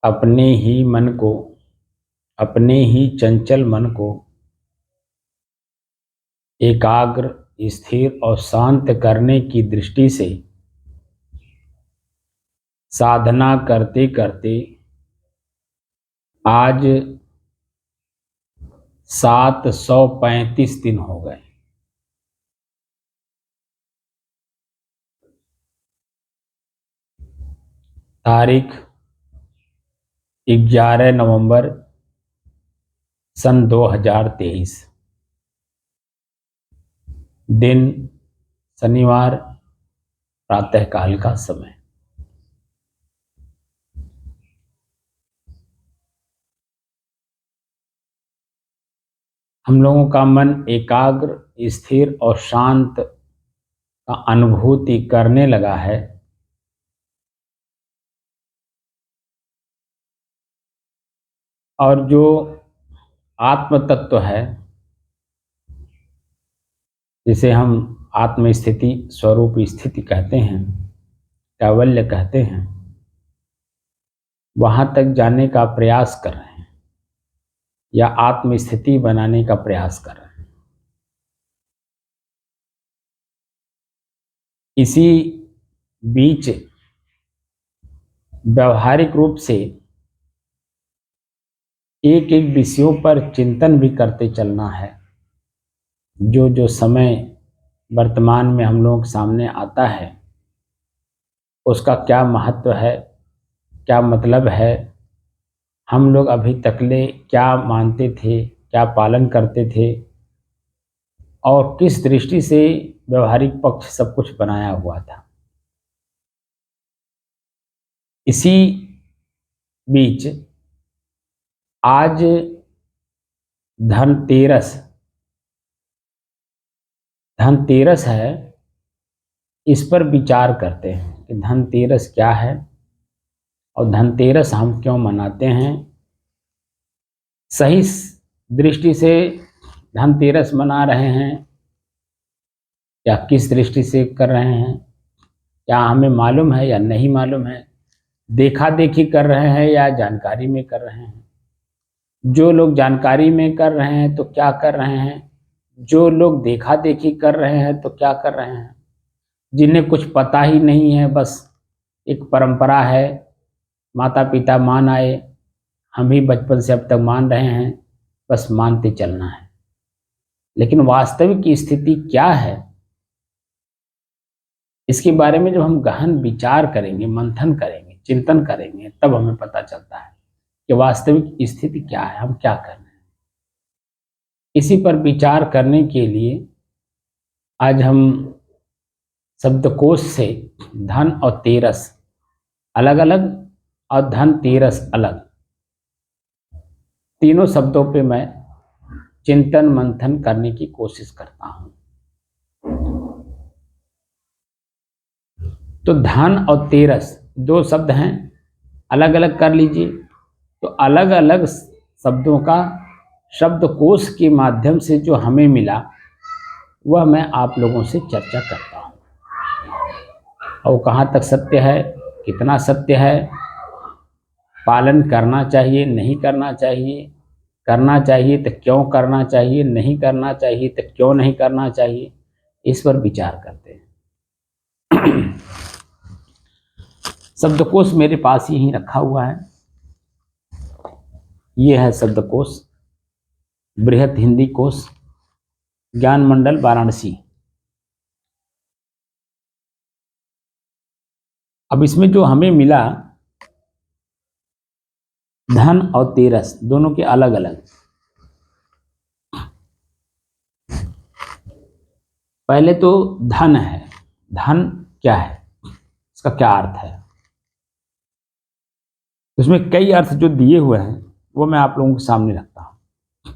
अपने ही मन को, अपने ही चंचल मन को एकाग्र, स्थिर और शांत करने की दृष्टि से साधना करते करते आज 735 दिन हो गए। तारीख 11 नवंबर सन 2023, दिन शनिवार, प्रातःकाल का समय। हम लोगों का मन एकाग्र, स्थिर और शांत का अनुभूति करने लगा है। और जो आत्म तत्व है, जिसे हम आत्म स्थिति, स्वरूप स्थिति कहते हैं, कैवल्य कहते हैं, वहां तक जाने का प्रयास कर रहे हैं या आत्म स्थिति बनाने का प्रयास कर रहे हैं। इसी बीच व्यवहारिक रूप से एक एक विषयों पर चिंतन भी करते चलना है। जो जो समय वर्तमान में हम लोगों के सामने आता है, उसका क्या महत्व है, क्या मतलब है, हम लोग अभी तकले क्या मानते थे, क्या पालन करते थे और किस दृष्टि से व्यवहारिक पक्ष सब कुछ बनाया हुआ था। इसी बीच आज धनतेरस है। इस पर विचार करते हैं कि धनतेरस क्या है और धनतेरस हम क्यों मनाते हैं। सही दृष्टि से धनतेरस मना रहे हैं या किस दृष्टि से कर रहे हैं, क्या हमें मालूम है या नहीं मालूम है, देखा देखी कर रहे हैं या जानकारी में कर रहे हैं। जो लोग जानकारी में कर रहे हैं तो क्या कर रहे हैं, जो लोग देखा देखी कर रहे हैं तो क्या कर रहे हैं। जिन्हें कुछ पता ही नहीं है, बस एक परंपरा है, माता पिता मान आए, हम भी बचपन से अब तक मान रहे हैं, बस मानते चलना है। लेकिन वास्तविक स्थिति क्या है, इसके बारे में जब हम गहन विचार करेंगे, मंथन करेंगे, चिंतन करेंगे, तब हमें पता चलता है कि वास्तविक स्थिति क्या है, हम क्या कर रहे हैं। इसी पर विचार करने के लिए आज हम शब्दकोश से धन और तेरस अलग अलग और धनतेरस अलग, तीनों शब्दों पे मैं चिंतन मंथन करने की कोशिश करता हूं। तो धन और तेरस दो शब्द हैं, अलग अलग कर लीजिए। तो अलग अलग शब्दों का शब्दकोश के माध्यम से जो हमें मिला, वह मैं आप लोगों से चर्चा करता हूं। और कहाँ तक सत्य है, कितना सत्य है, पालन करना चाहिए, नहीं करना चाहिए, करना चाहिए तो क्यों करना चाहिए, नहीं करना चाहिए तो क्यों नहीं करना चाहिए, इस पर विचार करते हैं। शब्दकोश मेरे पास यहीं रखा हुआ है। ये है शब्दकोश, बृहत हिंदी कोश, ज्ञान मंडल वाराणसी। अब इसमें जो हमें मिला, धन और तेरस दोनों के अलग अलग। पहले तो धन है। धन क्या है, इसका क्या अर्थ है। इसमें कई अर्थ जो दिए हुए हैं वो मैं आप लोगों के सामने रखता हूं।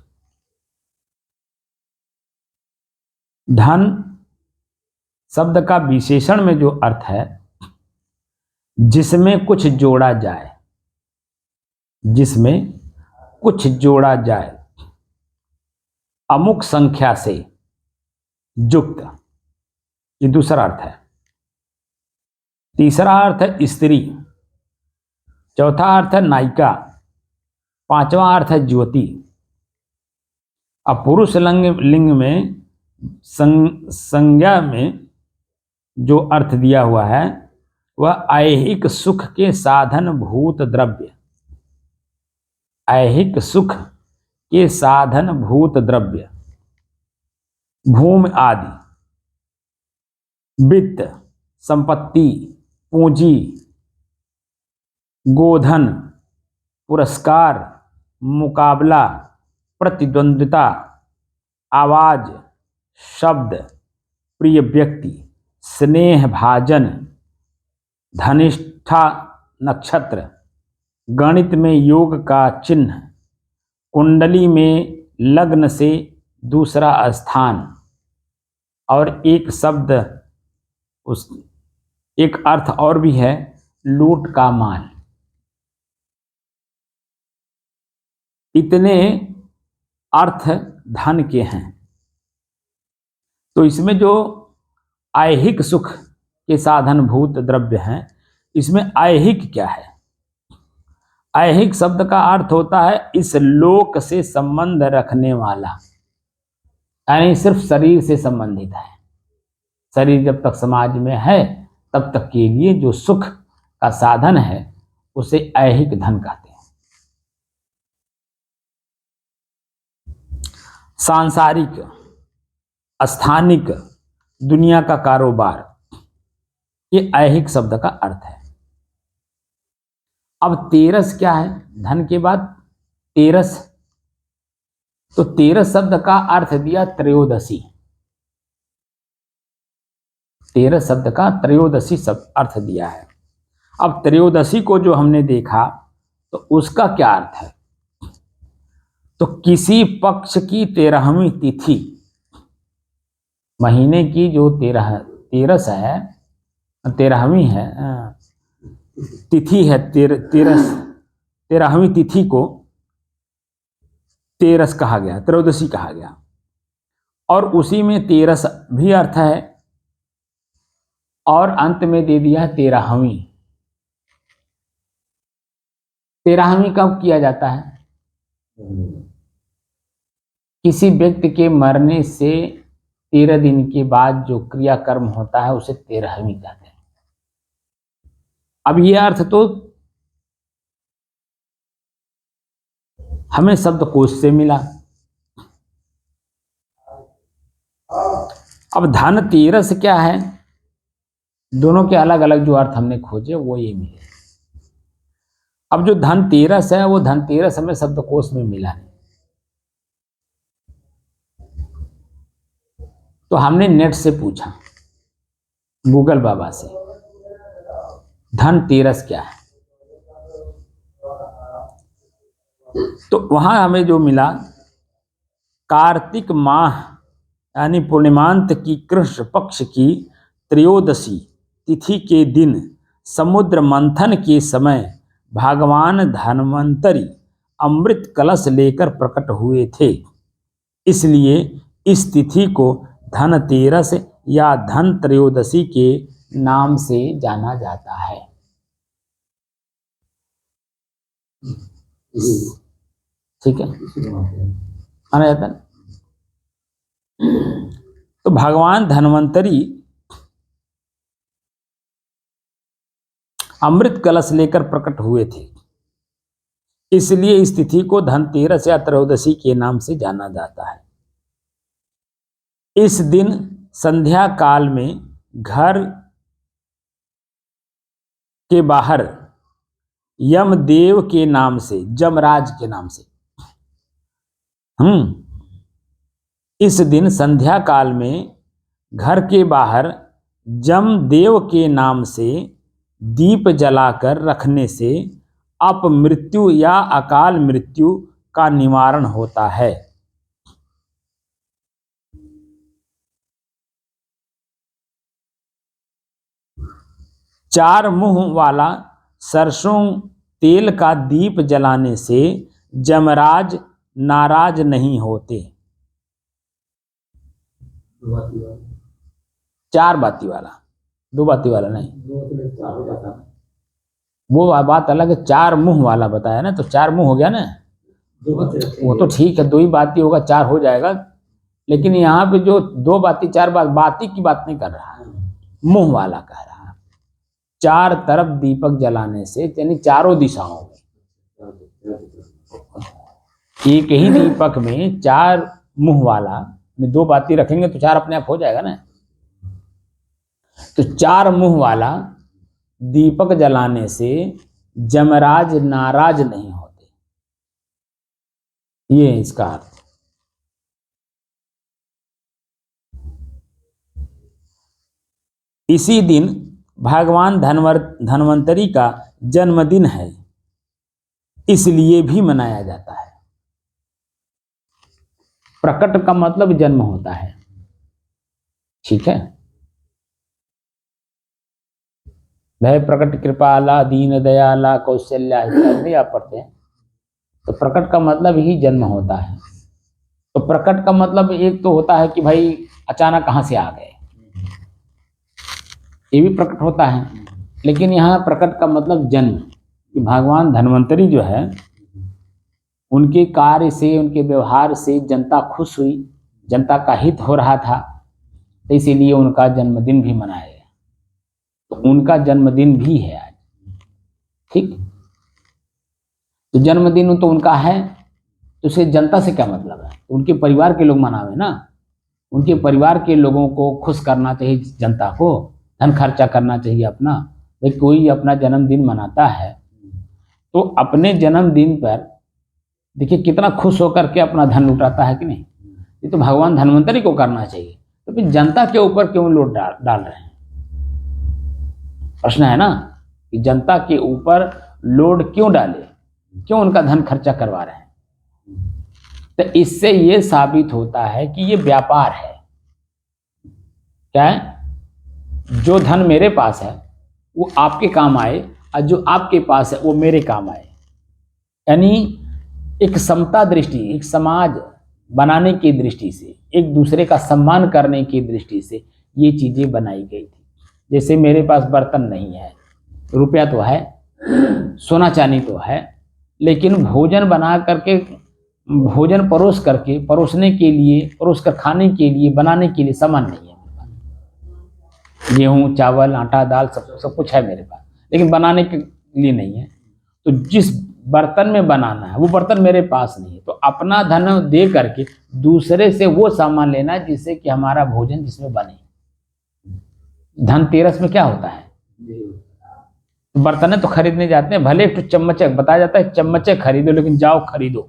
धन शब्द का विशेषण में जो अर्थ है, जिसमें कुछ जोड़ा जाए, जिसमें कुछ जोड़ा जाए, अमुक संख्या से युक्त, ये दूसरा अर्थ है। तीसरा अर्थ है स्त्री, चौथा अर्थ है नायिका, पांचवा अर्थ है ज्योति। अब पुरुष लिंग में संज्ञा में जो अर्थ दिया हुआ है वह ऐहिक सुख के साधन भूत द्रव्य, ऐहिक सुख के साधन भूत द्रव्य, भूमि आदि, वित्त, संपत्ति, पूंजी, गोधन, पुरस्कार, मुकाबला, प्रतिद्वंद्विता, आवाज, शब्द, प्रिय व्यक्ति, स्नेह भाजन, धनिष्ठा नक्षत्र, गणित में योग का चिन्ह, कुंडली में लग्न से दूसरा स्थान, और एक शब्द उस एक अर्थ और भी है, लूट का माल। इतने अर्थ धन के हैं। तो इसमें जो ऐहिक सुख के साधन भूत द्रव्य हैं, इसमें ऐहिक क्या है? ऐहिक शब्द का अर्थ होता है इस लोक से संबंध रखने वाला, यानी सिर्फ शरीर से संबंधित है। शरीर जब तक समाज में है तब तक के लिए जो सुख का साधन है उसे ऐहिक धन कहते हैं। सांसारिक, स्थानिक, दुनिया का कारोबार, ये ऐहिक शब्द का अर्थ है। अब तेरस क्या है? धन के बाद तेरस, तो तेरस शब्द का अर्थ दिया त्रयोदशी। तेरस शब्द का त्रयोदशी शब्द अर्थ दिया है। अब त्रयोदशी को जो हमने देखा तो उसका क्या अर्थ है? तो किसी पक्ष की 13वीं तिथि, महीने की जो तेरस है, 13वीं है तिथि है, 13वीं तिथि को तेरस कहा गया, त्रयोदशी कहा गया। और उसी में तेरस भी अर्थ है और अंत में दे दिया 13वीं। 13वीं कब किया जाता है? किसी व्यक्ति के मरने से 13 दिन के बाद जो क्रियाकर्म होता है उसे 13वीं कहते हैं। अब यह अर्थ तो हमें शब्दकोश से मिला। अब धन तेरस क्या है? दोनों के अलग अलग जो अर्थ हमने खोजे वो ये मिले। अब जो धन तेरस है वो धन तेरस हमें शब्दकोश में मिला नहीं, तो हमने नेट से पूछा, गूगल बाबा से, धन तेरस क्या है? तो वहां हमें जो मिला, कार्तिक माह यानी पूर्णिमांत की कृष्ण पक्ष की त्रयोदशी तिथि के दिन समुद्र मंथन के समय भगवान धन्वंतरी अमृत कलश लेकर प्रकट हुए थे, इसलिए इस तिथि को धनतेरस या धन त्रयोदशी के नाम से जाना जाता है। ठीक है, माना जाता है। तो भगवान धन्वंतरी अमृत कलश लेकर प्रकट हुए थे, इसलिए इस तिथि को धनतेरस या त्रयोदशी के नाम से जाना जाता है। इस दिन संध्या काल में घर के बाहर यमदेव के नाम से, जमराज के नाम से, इस दिन संध्या काल में घर के बाहर जमदेव के नाम से दीप जलाकर रखने से अपमृत्यु या अकाल मृत्यु का निवारण होता है। चार मुंह वाला सरसों तेल का दीप जलाने से जमराज नाराज नहीं होते। चार बाती वाला, दो बाती वाला नहीं, वो बात अलग है, चार मुंह वाला बताया ना, तो चार मुंह हो गया ना, वो तो ठीक है, दो ही बाती होगा, चार हो जाएगा। लेकिन यहाँ पे जो दो बाती चार बाती की बात नहीं कर रहा है, मुंह वाला कह रहा है। चार तरफ दीपक जलाने से, यानी चारों दिशाओं में एक ही दीपक में चार मुंह वाला, दो बाती रखेंगे तो चार अपने आप हो जाएगा ना। तो चार मुंह वाला दीपक जलाने से जमराज नाराज नहीं होते, ये इसका अर्थ। इसी दिन भगवान धन्वंतरी का जन्मदिन है, इसलिए भी मनाया जाता है। प्रकट का मतलब जन्म होता है, ठीक है। भय प्रकट कृपाला दीन दयाला कौशल्या इत्यादि आप पढ़ते हैं, तो प्रकट का मतलब ही जन्म होता है। तो प्रकट का मतलब एक तो होता है कि भाई अचानक कहाँ से आ गए, ये भी प्रकट होता है। लेकिन यहाँ प्रकट का मतलब जन्म, कि भगवान धन्वंतरी जो है उनके कार्य से, उनके व्यवहार से जनता खुश हुई, जनता का हित हो रहा था, तो इसीलिए उनका जन्मदिन भी मनाया गया। तो उनका जन्मदिन भी है आज, ठीक। तो जन्मदिन तो उनका है, तो उसे जनता से क्या मतलब है, उनके परिवार के लोग मनावे ना, उनके परिवार के लोगों को खुश करना चाहिए, जनता को धन खर्चा करना चाहिए अपना। भाई कोई अपना जन्मदिन मनाता है तो अपने जन्मदिन पर देखिए कितना खुश होकर के अपना धन लुटाता है कि नहीं। ये तो भगवान धन्वंतरी को करना चाहिए, तो फिर जनता के ऊपर क्यों लोड डाल रहे हैं, प्रश्न है ना, कि जनता के ऊपर लोड क्यों डाले, क्यों उनका धन खर्चा करवा रहे हैं। तो इससे ये साबित होता है कि ये व्यापार है। क्या है, जो धन मेरे पास है वो आपके काम आए, और जो आपके पास है वो मेरे काम आए। यानी एक समता दृष्टि, एक समाज बनाने की दृष्टि से, एक दूसरे का सम्मान करने की दृष्टि से ये चीजें बनाई गई थी। जैसे मेरे पास बर्तन नहीं है, रुपया तो है, सोना चांदी तो है, लेकिन भोजन बना करके, भोजन परोसने के लिए, परोस कर खाने के लिए, बनाने के लिए सामान नहीं है। गेहूँ चावल आटा दाल सब कुछ है मेरे पास, लेकिन बनाने के लिए नहीं है। तो जिस बर्तन में बनाना है वो बर्तन मेरे पास नहीं है, तो अपना धन दे करके दूसरे से वो सामान लेना जिससे कि हमारा भोजन जिसमें बने। धनतेरस में क्या होता है, बर्तन तो खरीदने जाते हैं, भले तो चम्मचे बताया जाता है, चम्मचे खरीदो, लेकिन जाओ खरीदो।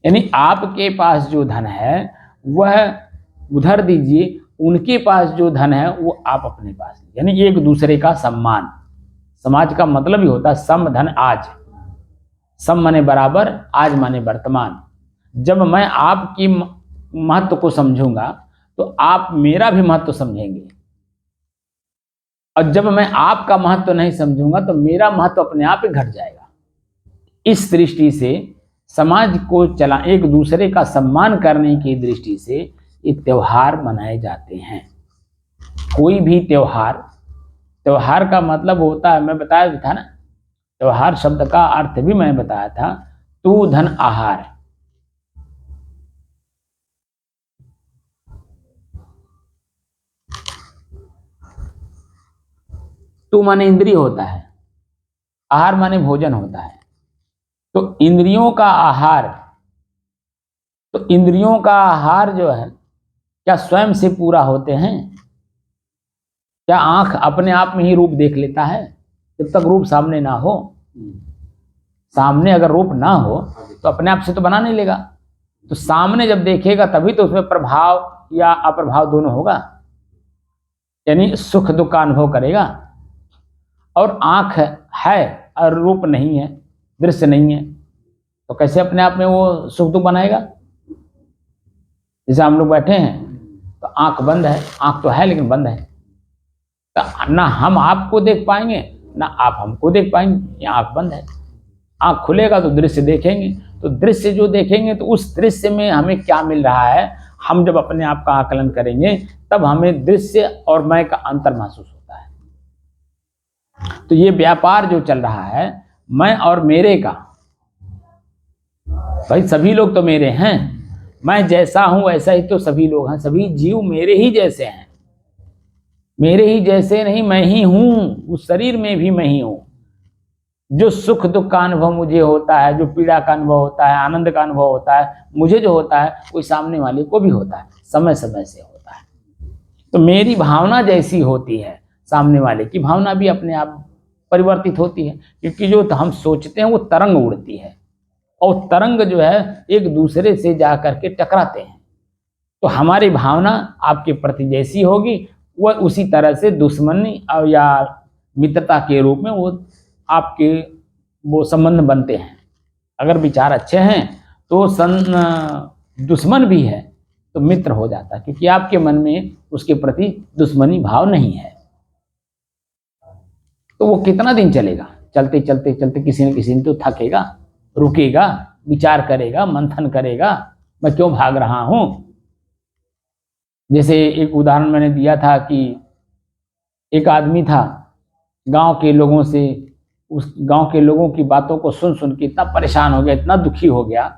यानी आपके पास जो धन है वह उधर दीजिए, उनके पास जो धन है वो आप अपने पास, यानी एक दूसरे का सम्मान। समाज का मतलब ही होता है सम धन आज, सम माने बराबर, आज माने वर्तमान। जब मैं आपकी महत्व को समझूंगा तो आप मेरा भी महत्व समझेंगे, और जब मैं आपका महत्व नहीं समझूंगा तो मेरा महत्व अपने आप ही घट जाएगा। इस दृष्टि से समाज को चला, एक दूसरे का सम्मान करने की दृष्टि से ये त्योहार मनाए जाते हैं। कोई भी त्योहार, त्योहार का मतलब होता है, मैं बताया भी था ना, त्योहार शब्द का अर्थ भी मैं बताया था, तू धन आहार। तू माने इंद्रिय होता है, आहार माने भोजन होता है। तो इंद्रियों का आहार, तो इंद्रियों का आहार जो है क्या स्वयं से पूरा होते हैं? क्या आंख अपने आप में ही रूप देख लेता है? जब तक रूप सामने ना हो, सामने अगर रूप ना हो तो अपने आप से तो बना नहीं लेगा। तो सामने जब देखेगा तभी तो उसमें प्रभाव या अप्रभाव दोनों होगा, यानी सुख दुख का अनुभव करेगा। और आंख है और रूप नहीं है, दृश्य नहीं है, तो कैसे अपने आप में वो सुख दुख बनाएगा? जैसे हम लोग बैठे हैं तो आंख बंद है, आंख तो है लेकिन बंद है, तो ना हम आपको देख पाएंगे ना आप हमको देख पाएंगे, ये आंख बंद है। आंख खुलेगा तो दृश्य देखेंगे, तो दृश्य जो देखेंगे तो उस दृश्य में हमें क्या मिल रहा है, हम जब अपने आप का आकलन करेंगे तब हमें दृश्य और मैं का अंतर महसूस होता है। तो ये व्यापार जो चल रहा है मैं और मेरे का, भाई सभी लोग तो मेरे हैं, मैं जैसा हूं वैसा ही तो सभी लोग हैं, सभी जीव मेरे ही जैसे हैं, मेरे ही जैसे नहीं, मैं ही हूं, उस शरीर में भी मैं ही हूं। जो सुख दुख का अनुभव मुझे होता है, जो पीड़ा का अनुभव होता है, आनंद का अनुभव होता है, मुझे जो होता है वो सामने वाले को भी होता है, समय समय से होता है। तो मेरी भावना जैसी होती है सामने वाले की भावना भी अपने आप परिवर्तित होती है, क्योंकि जो हम सोचते हैं वो तरंग उड़ती है, और तरंग जो है एक दूसरे से जा करके टकराते हैं। तो हमारी भावना आपके प्रति जैसी होगी वह उसी तरह से दुश्मनी या मित्रता के रूप में वो आपके वो संबंध बनते हैं। अगर विचार अच्छे हैं तो दुश्मन भी है तो मित्र हो जाता है, क्योंकि आपके मन में उसके प्रति दुश्मनी भाव नहीं है। तो वो कितना दिन चलेगा, चलते चलते चलते किसी न किसी दिन तो थकेगा, रुकेगा, विचार करेगा, मंथन करेगा, मैं क्यों भाग रहा हूं। जैसे एक उदाहरण मैंने दिया था कि एक आदमी था, गांव के लोगों से, उस गांव के लोगों की बातों को सुन सुन के इतना परेशान हो गया, इतना दुखी हो गया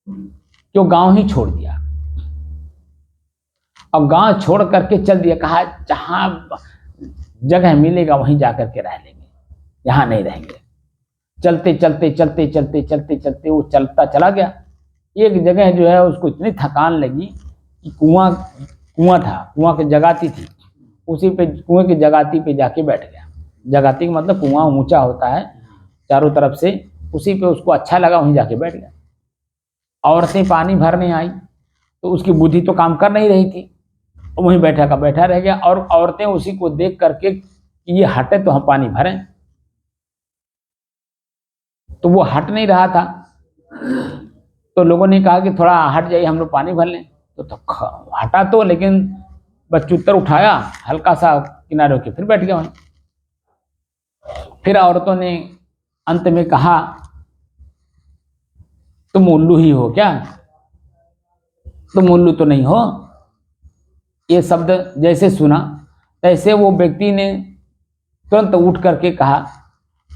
कि वो गांव ही छोड़ दिया। अब गांव छोड़ करके चल दिया, कहा जहां जगह मिलेगा वहीं जाकर के रह लेंगे, यहां नहीं रहेंगे। चलते चलते चलते चलते चलते चलते वो चलता चला गया। एक जगह जो है उसको इतनी थकान लगी कि कुआं था, कुआं की जगाती थी, उसी पे कुएं की जगाती पे जाके बैठ गया। जगाती का मतलब कुआं ऊंचा होता है चारों तरफ से, उसी पे उसको अच्छा लगा, वहीं जाके बैठ गया। औरतें पानी भरने आई तो उसकी बुद्धि तो काम कर नहीं रही थी, वहीं बैठा का बैठा रह गया, और औरतें उसी को देख करके कि ये हटे तो हम पानी भरें, तो वो हट नहीं रहा था। तो लोगों ने कहा कि थोड़ा हट जाइए, हम लोग पानी भर लें। तो हटा तो, लेकिन बच्चूतर उठाया, हल्का सा किनारे होके फिर बैठ गया वहीं। फिर औरतों ने अंत में कहा तुम उल्लू ही हो क्या, तुम उल्लू तो नहीं हो। ये शब्द जैसे सुना तैसे वो व्यक्ति ने तुरंत उठ करके कहा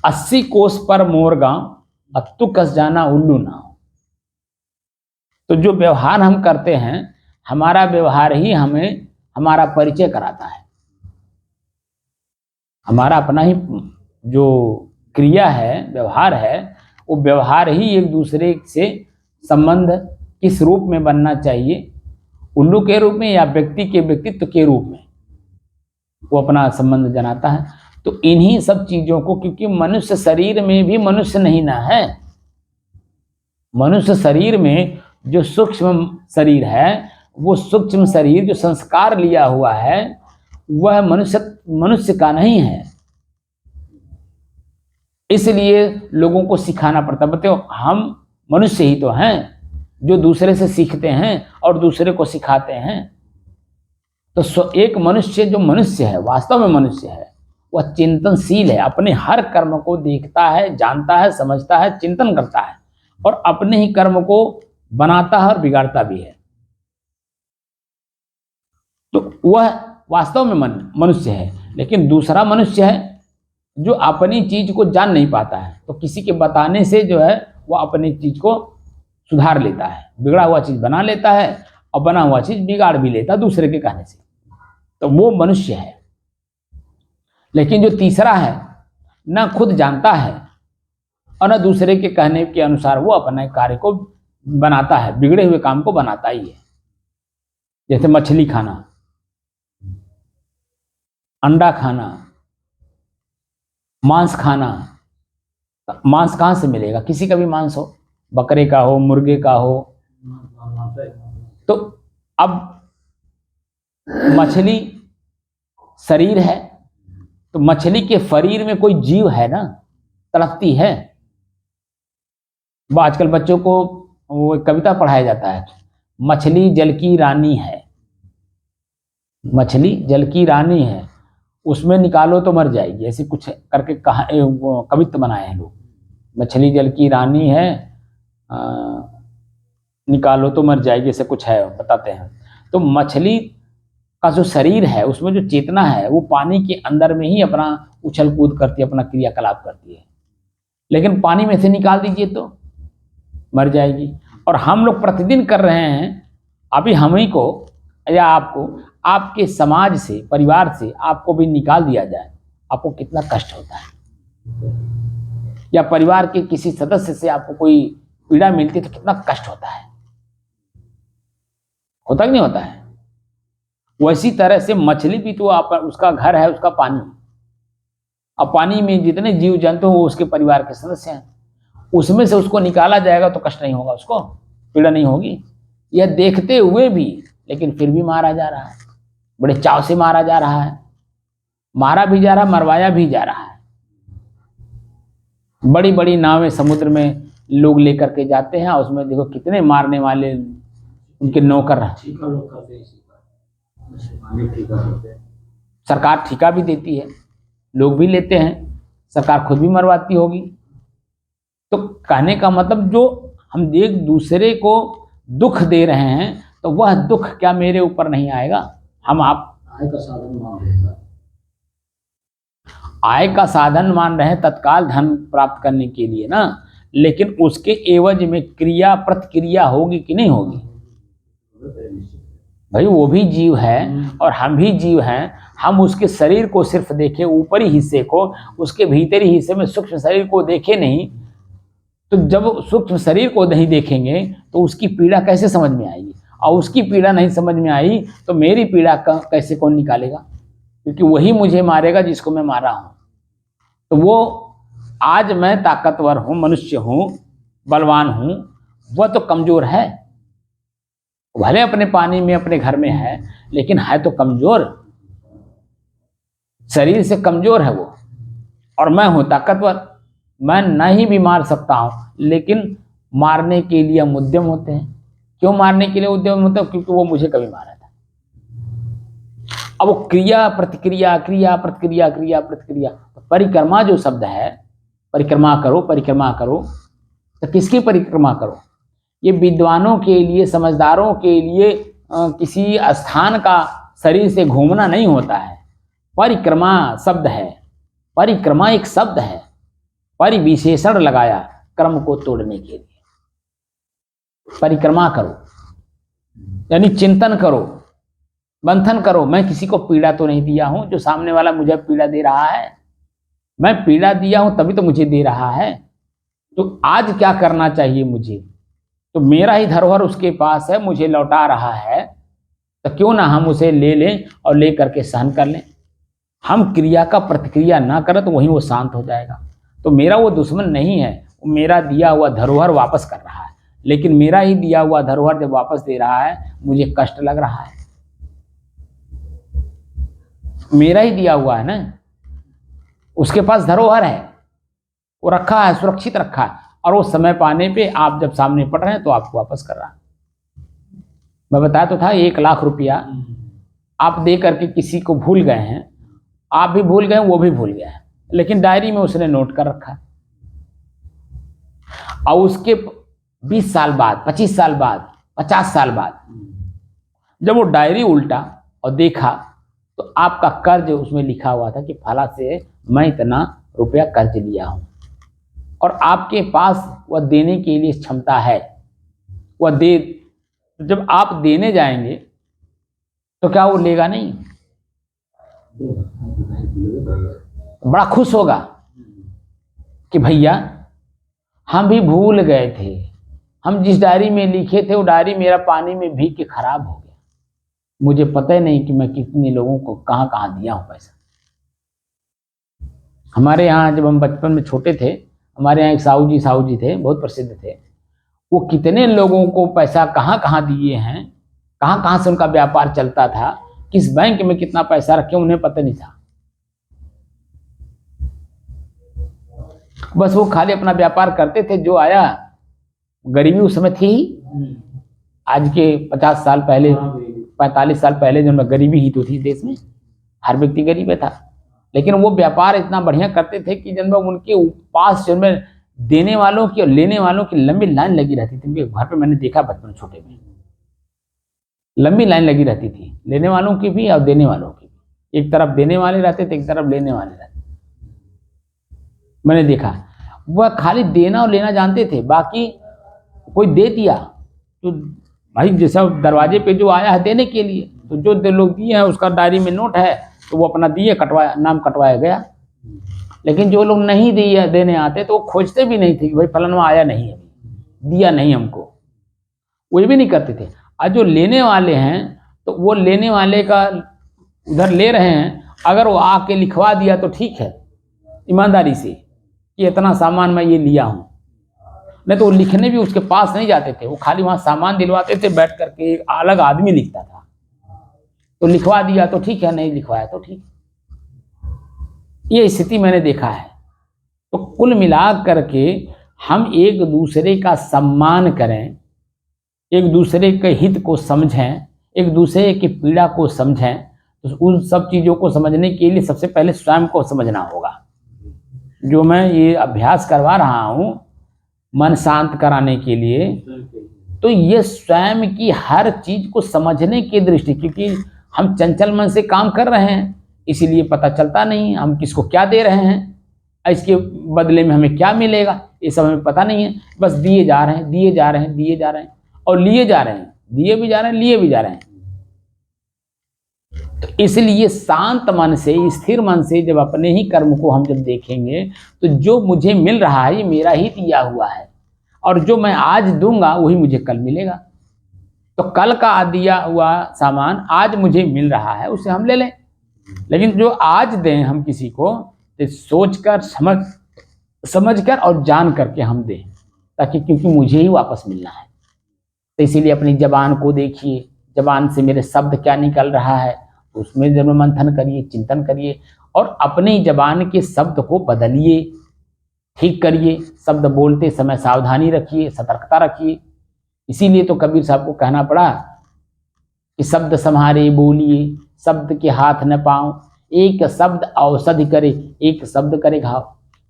80 कोस पर मोर गांव, अब तू कस जाना उल्लू ना हो। तो जो व्यवहार हम करते हैं, हमारा व्यवहार ही हमें हमारा परिचय कराता है। हमारा अपना ही जो क्रिया है, व्यवहार है, वो व्यवहार ही एक दूसरे से संबंध किस रूप में बनना चाहिए, उल्लू के रूप में या व्यक्ति के व्यक्तित्व के रूप में, वो अपना संबंध जनाता है। तो इन्हीं सब चीजों को, क्योंकि मनुष्य शरीर में भी मनुष्य नहीं ना है, मनुष्य शरीर में जो सूक्ष्म शरीर है, वो सूक्ष्म शरीर जो संस्कार लिया हुआ है वह मनुष्य का नहीं है। इसलिए लोगों को सिखाना पड़ता है। बताओ, हम मनुष्य ही तो हैं जो दूसरे से सीखते हैं और दूसरे को सिखाते हैं। तो एक मनुष्य जो मनुष्य है, वास्तव में मनुष्य है, वह चिंतनशील है, अपने हर कर्म को देखता है, जानता है, समझता है, चिंतन करता है, और अपने ही कर्म को बनाता है और बिगाड़ता भी है। तो वह वास्तव में मनुष्य है। लेकिन दूसरा मनुष्य है जो अपनी चीज को जान नहीं पाता है, तो किसी के बताने से जो है वह अपनी चीज को सुधार लेता है, बिगड़ा हुआ चीज बना लेता है, और बना हुआ चीज बिगाड़ भी लेता है दूसरे के कहने से। तो वो मनुष्य है। लेकिन जो तीसरा है, ना खुद जानता है और ना दूसरे के कहने के अनुसार वो अपने कार्य को बनाता है, बिगड़े हुए काम को बनाता ही है। जैसे मछली खाना, अंडा खाना, मांस खाना। मांस कहाँ से मिलेगा, किसी का भी मांस हो, बकरे का हो, मुर्गे का हो। तो अब मछली शरीर है, तो मछली के शरीर में कोई जीव है ना, तड़पती है। आजकल बच्चों को वो कविता पढ़ाया जाता है, मछली जल की रानी है, मछली जल की रानी है, उसमें निकालो तो मर जाएगी, ऐसे कुछ करके कहा कवित्व बनाए हैं लोग। मछली जल की रानी है, निकालो तो मर जाएगी, ऐसे कुछ है बताते हैं। तो मछली का जो शरीर है, उसमें जो चेतना है, वो पानी के अंदर में ही अपना उछल कूद करती है, अपना क्रियाकलाप करती है। लेकिन पानी में से निकाल दीजिए तो मर जाएगी। और हम लोग प्रतिदिन कर रहे हैं। अभी हम ही को या आपको, आपके समाज से, परिवार से आपको भी निकाल दिया जाए, आपको कितना कष्ट होता है। या परिवार के किसी सदस्य से आपको कोई पीड़ा मिलती है तो कितना कष्ट होता है। होता कि नहीं होता है? वैसी तरह से मछली भी तो आप, उसका घर है उसका पानी। अब पानी में जितने जीव जंतु हो उसके परिवार के सदस्य हैं, उसमें से उसको निकाला जाएगा तो कष्ट नहीं होगा, उसको पीड़ा नहीं होगी। यह देखते हुए भी लेकिन फिर भी मारा जा रहा है, बड़े चाव से मारा जा रहा है। मारा भी जा रहा है, मरवाया भी जा रहा है। बड़ी बड़ी नावें समुद्र में लोग लेकर के जाते हैं, और उसमें देखो कितने मारने वाले उनके नौकर हैं। सरकार ठेका भी देती है, लोग भी लेते हैं, सरकार खुद भी मरवाती होगी। तो कहने का मतलब, जो हम एक दूसरे को दुख दे रहे हैं तो वह दुख क्या मेरे ऊपर नहीं आएगा? हम आप आय का साधन मान रहे हैं, आय का साधन मान रहे हैं तत्काल धन प्राप्त करने के लिए ना, लेकिन उसके एवज में क्रिया प्रतिक्रिया होगी कि नहीं होगी? भाई वो भी जीव है और हम भी जीव हैं। हम उसके शरीर को सिर्फ देखें, ऊपरी हिस्से को, उसके भीतरी हिस्से में सूक्ष्म शरीर को देखें नहीं, तो जब सूक्ष्म शरीर को नहीं देखेंगे तो उसकी पीड़ा कैसे समझ में आएगी? और उसकी पीड़ा नहीं समझ में आई तो मेरी पीड़ा कैसे कौन निकालेगा? क्योंकि वही मुझे मारेगा जिसको मैं मारा हूं। तो वो आज मैं ताकतवर हूं, मनुष्य हूं, बलवान हूं, वह तो कमजोर है। भले अपने पानी में अपने घर में है, लेकिन है तो कमजोर, शरीर से कमजोर है वो। और मैं हूं ताकतवर, मैं नहीं भी मार सकता हूं, लेकिन मारने के लिए हम उद्यम होते हैं। क्यों मारने के लिए उद्यम होते हैं? क्योंकि वो मुझे कभी मारा था। अब वो क्रिया प्रतिक्रिया, क्रिया प्रतिक्रिया, क्रिया प्रतिक्रिया। तो परिक्रमा जो शब्द है, परिक्रमा करो, परिक्रमा करो, तो किसकी परिक्रमा करो? ये विद्वानों के लिए, समझदारों के लिए किसी स्थान का शरीर से घूमना नहीं होता है। परिक्रमा शब्द है, परिक्रमा एक शब्द है, परिविशेषण लगाया क्रम को तोड़ने के लिए। परिक्रमा करो यानी चिंतन करो, मंथन करो। मैं किसी को पीड़ा तो नहीं दिया हूं, जो सामने वाला मुझे पीड़ा दे रहा है। मैं पीड़ा दिया हूं तभी तो मुझे दे रहा है। तो आज क्या करना चाहिए मुझे? तो मेरा ही धरोहर उसके पास है, मुझे लौटा रहा है, तो क्यों ना हम उसे ले लें और ले करके सहन कर लें। हम क्रिया का प्रतिक्रिया ना करें तो वहीं वो शांत हो जाएगा। तो मेरा वो दुश्मन नहीं है, वो मेरा दिया हुआ धरोहर वापस कर रहा है। लेकिन मेरा ही दिया हुआ धरोहर जब वापस दे रहा है, मुझे कष्ट लग रहा है। मेरा ही दिया हुआ है ना, उसके पास धरोहर है, वो रखा है, सुरक्षित रखा है, और वो समय पाने पे आप जब सामने पड़ रहे हैं तो आपको वापस कर रहा है। मैं बताया तो था, 1,00,000 रुपया आप दे करके किसी को भूल गए हैं, आप भी भूल गए, वो भी भूल गया है, लेकिन डायरी में उसने नोट कर रखा है। और उसके 20 साल बाद, 25 साल बाद, 50 साल बाद जब वो डायरी उल्टा और देखा तो आपका कर्ज उसमें लिखा हुआ था कि फला से मैं इतना रुपया कर्ज लिया हूं, और आपके पास वह देने के लिए क्षमता है, वह दे। जब आप देने जाएंगे तो क्या वो लेगा नहीं? बड़ा खुश होगा कि भैया हम भी भूल गए थे, हम जिस डायरी में लिखे थे वो डायरी मेरा पानी में भीग के खराब हो गया, मुझे पता ही नहीं कि मैं कितने लोगों को कहां कहां दिया हूं पैसा। हमारे यहाँ जब हम बचपन में छोटे थे, हमारे यहाँ एक साहू जी थे, बहुत प्रसिद्ध थे। वो कितने लोगों को पैसा कहां कहां दिए हैं, कहां कहां से उनका व्यापार चलता था, किस बैंक में कितना पैसा रखे उन्हें पता नहीं था। बस वो खाली अपना व्यापार करते थे। जो आया, गरीबी उस समय थी, आज के 50 साल पहले, 45 साल पहले जो गरीबी ही तो थी देश में, हर व्यक्ति गरीब था। लेकिन वो व्यापार इतना बढ़िया करते थे कि जब उनके पास जो में देने वालों की और लेने वालों की लंबी लाइन लगी रहती थी। उनके घर पे मैंने देखा बचपन छोटे में। लंबी लाइन लगी रहती थी, लेने वालों की भी और देने वालों की भी। एक तरफ देने वाले रहते थे, एक तरफ लेने वाले रहते। मैंने देखा वह खाली देना और लेना जानते थे, बाकी कोई दे दिया तो भाई जैसा दरवाजे पे जो आया है देने के लिए, तो जो लोग दिए हैं उसका डायरी में नोट है, तो वो अपना दिए, कटवाया, नाम कटवाया गया। लेकिन जो लोग नहीं दिए देने आते तो वो खोजते भी नहीं थे कि भाई फलाना आया नहीं, अभी दिया नहीं हमको, वो भी नहीं करते थे। आज जो लेने वाले हैं तो वो लेने वाले का उधर ले रहे हैं, अगर वो आके लिखवा दिया तो ठीक है ईमानदारी से कि इतना सामान मैं ये लिया हूँ, नहीं तो वो लिखने भी उसके पास नहीं जाते थे, वो खाली वहाँ सामान दिलवाते थे, बैठ करके एक अलग आदमी लिखता था। तो लिखवा दिया तो ठीक है, नहीं लिखवाया तो ठीक। ये स्थिति मैंने देखा है। तो कुल मिला करके हम एक दूसरे का सम्मान करें, एक दूसरे के हित को समझें, एक दूसरे की पीड़ा को समझें, तो उन सब चीज़ों को समझने के लिए सबसे पहले स्वयं को समझना होगा। जो मैं ये अभ्यास करवा रहा हूँ मन शांत कराने के लिए, तो ये स्वयं की हर चीज को समझने की दृष्टि, क्योंकि हम चंचल मन से काम कर रहे हैं, इसीलिए पता चलता नहीं हम किसको क्या दे रहे हैं, इसके बदले में हमें क्या मिलेगा, ये सब हमें पता नहीं है। बस दिए जा रहे हैं, दिए जा रहे हैं, दिए जा रहे हैं और लिए जा रहे हैं, दिए भी जा रहे हैं, लिए भी जा रहे हैं। तो इसलिए शांत मन से, स्थिर मन से जब अपने ही कर्म को हम जब देखेंगे, तो जो मुझे मिल रहा है ये मेरा ही दिया हुआ है, और जो मैं आज दूंगा वही मुझे कल मिलेगा। तो कल का दिया हुआ सामान आज मुझे मिल रहा है, उसे हम ले लें। लेकिन जो आज दें हम किसी को, तो सोचकर समझकर और जान करके हम दें, ताकि क्योंकि मुझे ही वापस मिलना है। तो इसीलिए अपनी जबान को देखिए, जबान से मेरे शब्द क्या निकल रहा है, उसमें जरूर मंथन करिए, चिंतन करिए और अपनी जबान के शब्द को बदलिए, ठीक करिए। शब्द बोलते समय सावधानी रखिए, सतर्कता रखिए। इसीलिए तो कबीर साहब को कहना पड़ा कि शब्द संहारे बोलिए, शब्द के हाथ न पाओ, एक शब्द औषधि करे, एक शब्द करे घाव।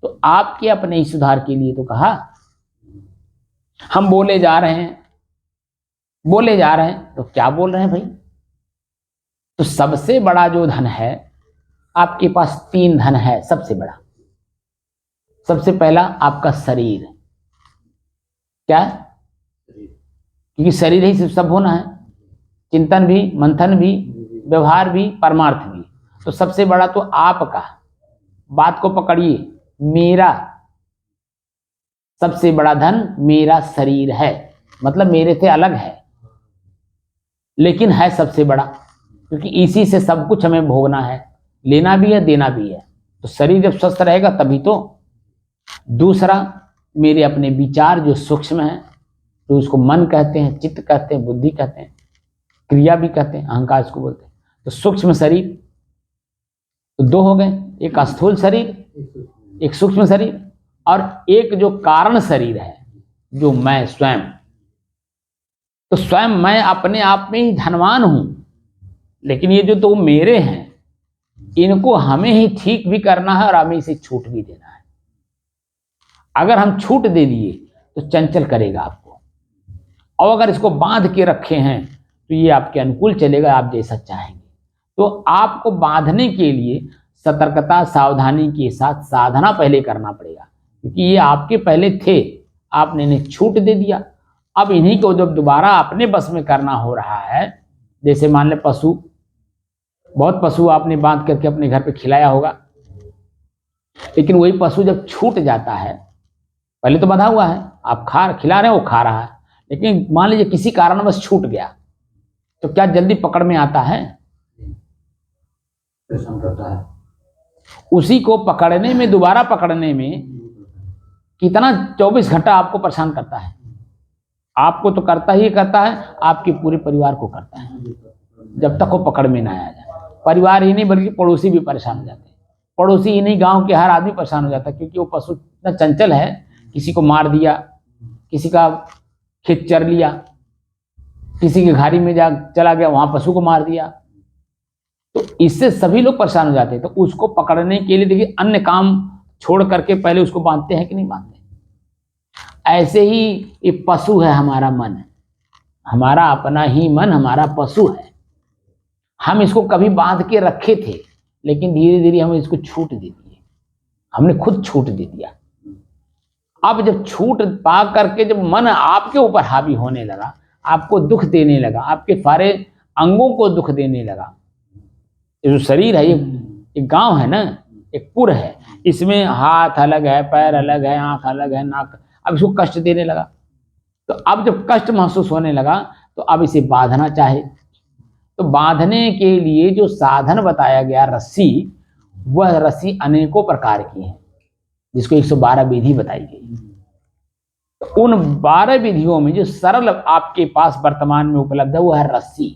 तो आपके अपने ही सुधार के लिए तो कहा। हम बोले जा रहे हैं, बोले जा रहे हैं, तो क्या बोल रहे हैं भाई? तो सबसे बड़ा जो धन है आपके पास, 3 धन है सबसे बड़ा। सबसे पहला आपका शरीर। क्या? क्योंकि शरीर ही सब होना है, चिंतन भी, मंथन भी, व्यवहार भी, परमार्थ भी। तो सबसे बड़ा तो आपका, बात को पकड़िए, मेरा सबसे बड़ा धन मेरा शरीर है, मतलब मेरे से अलग है लेकिन है सबसे बड़ा, क्योंकि इसी से सब कुछ हमें भोगना है, लेना भी है, देना भी है। तो शरीर जब स्वस्थ रहेगा तभी तो। दूसरा, मेरे अपने विचार जो सूक्ष्म हैं, तो उसको मन कहते हैं, चित्त कहते हैं, बुद्धि कहते हैं, क्रिया भी कहते हैं, अहंकार इसको बोलते हैं। तो सूक्ष्म शरीर तो 2 हो गए, एक स्थूल शरीर, एक सूक्ष्म शरीर, और एक जो कारण शरीर है, जो मैं स्वयं। तो स्वयं मैं अपने आप में ही धनवान हूं, लेकिन ये जो 2 मेरे हैं, इनको हमें ही ठीक भी करना है और हमें इसे छूट भी देना है। अगर हम छूट दे दिए तो चंचल करेगा आपको, और अगर इसको बांध के रखे हैं तो ये आपके अनुकूल चलेगा, आप जैसा चाहेंगे। तो आपको बांधने के लिए सतर्कता, सावधानी के साथ साधना पहले करना पड़ेगा, क्योंकि ये आपके पहले थे, आपने इन्हें छूट दे दिया। अब इन्हीं को जब दोबारा अपने बस में करना हो रहा है, जैसे मान ले पशु, बहुत पशु आपने बांध करके अपने घर पे खिलाया होगा, लेकिन वही पशु जब छूट जाता है, पहले तो बंधा हुआ है, आप खिला रहे हैं, वो खा रहा है, लेकिन मान लीजिए किसी कारणवश छूट गया, तो क्या जल्दी पकड़ में आता है? उसी को पकड़ने में, दोबारा पकड़ने में कितना 24 घंटा आपको परेशान करता है। आपको तो करता ही करता है, आपके पूरे परिवार को करता है, जब तक वो पकड़ में ना आ जाए। परिवार ही नहीं बल्कि पड़ोसी भी परेशान हो जाते हैं। पड़ोसी ही नहीं, गांव के हर आदमी परेशान हो जाता है, क्योंकि वो पशु इतना चंचल है, किसी को मार दिया, किसी का खेत चर लिया, किसी के घारी में जा चला गया, वहां पशु को मार दिया, तो इससे सभी लोग परेशान हो जाते हैं। तो उसको पकड़ने के लिए देखिए अन्य काम छोड़ करके पहले उसको बांधते हैं कि नहीं बांधते। ऐसे ही ये पशु है हमारा मन, हमारा अपना ही मन हमारा पशु है। हम इसको कभी बांध के रखे थे, लेकिन धीरे धीरे हम इसको छूट दे दिए, हमने खुद छूट दे दिया। अब जब छूट पा करके जब मन आपके ऊपर हावी होने लगा, आपको दुख देने लगा, आपके सारे अंगों को दुख देने लगा। ये जो शरीर है, ये एक गांव है ना, एक पुर है, इसमें हाथ अलग है, पैर अलग है, आंख अलग है, नाक, अब इसको कष्ट देने लगा। तो अब जब कष्ट महसूस होने लगा तो अब इसे बांधना चाहे, तो बांधने के लिए जो साधन बताया गया रस्सी, वह रस्सी अनेकों प्रकार की है, जिसको 112 विधि बताई गई। तो उन 12 विधियों में जो सरल आपके पास वर्तमान में उपलब्ध है वो है रस्सी,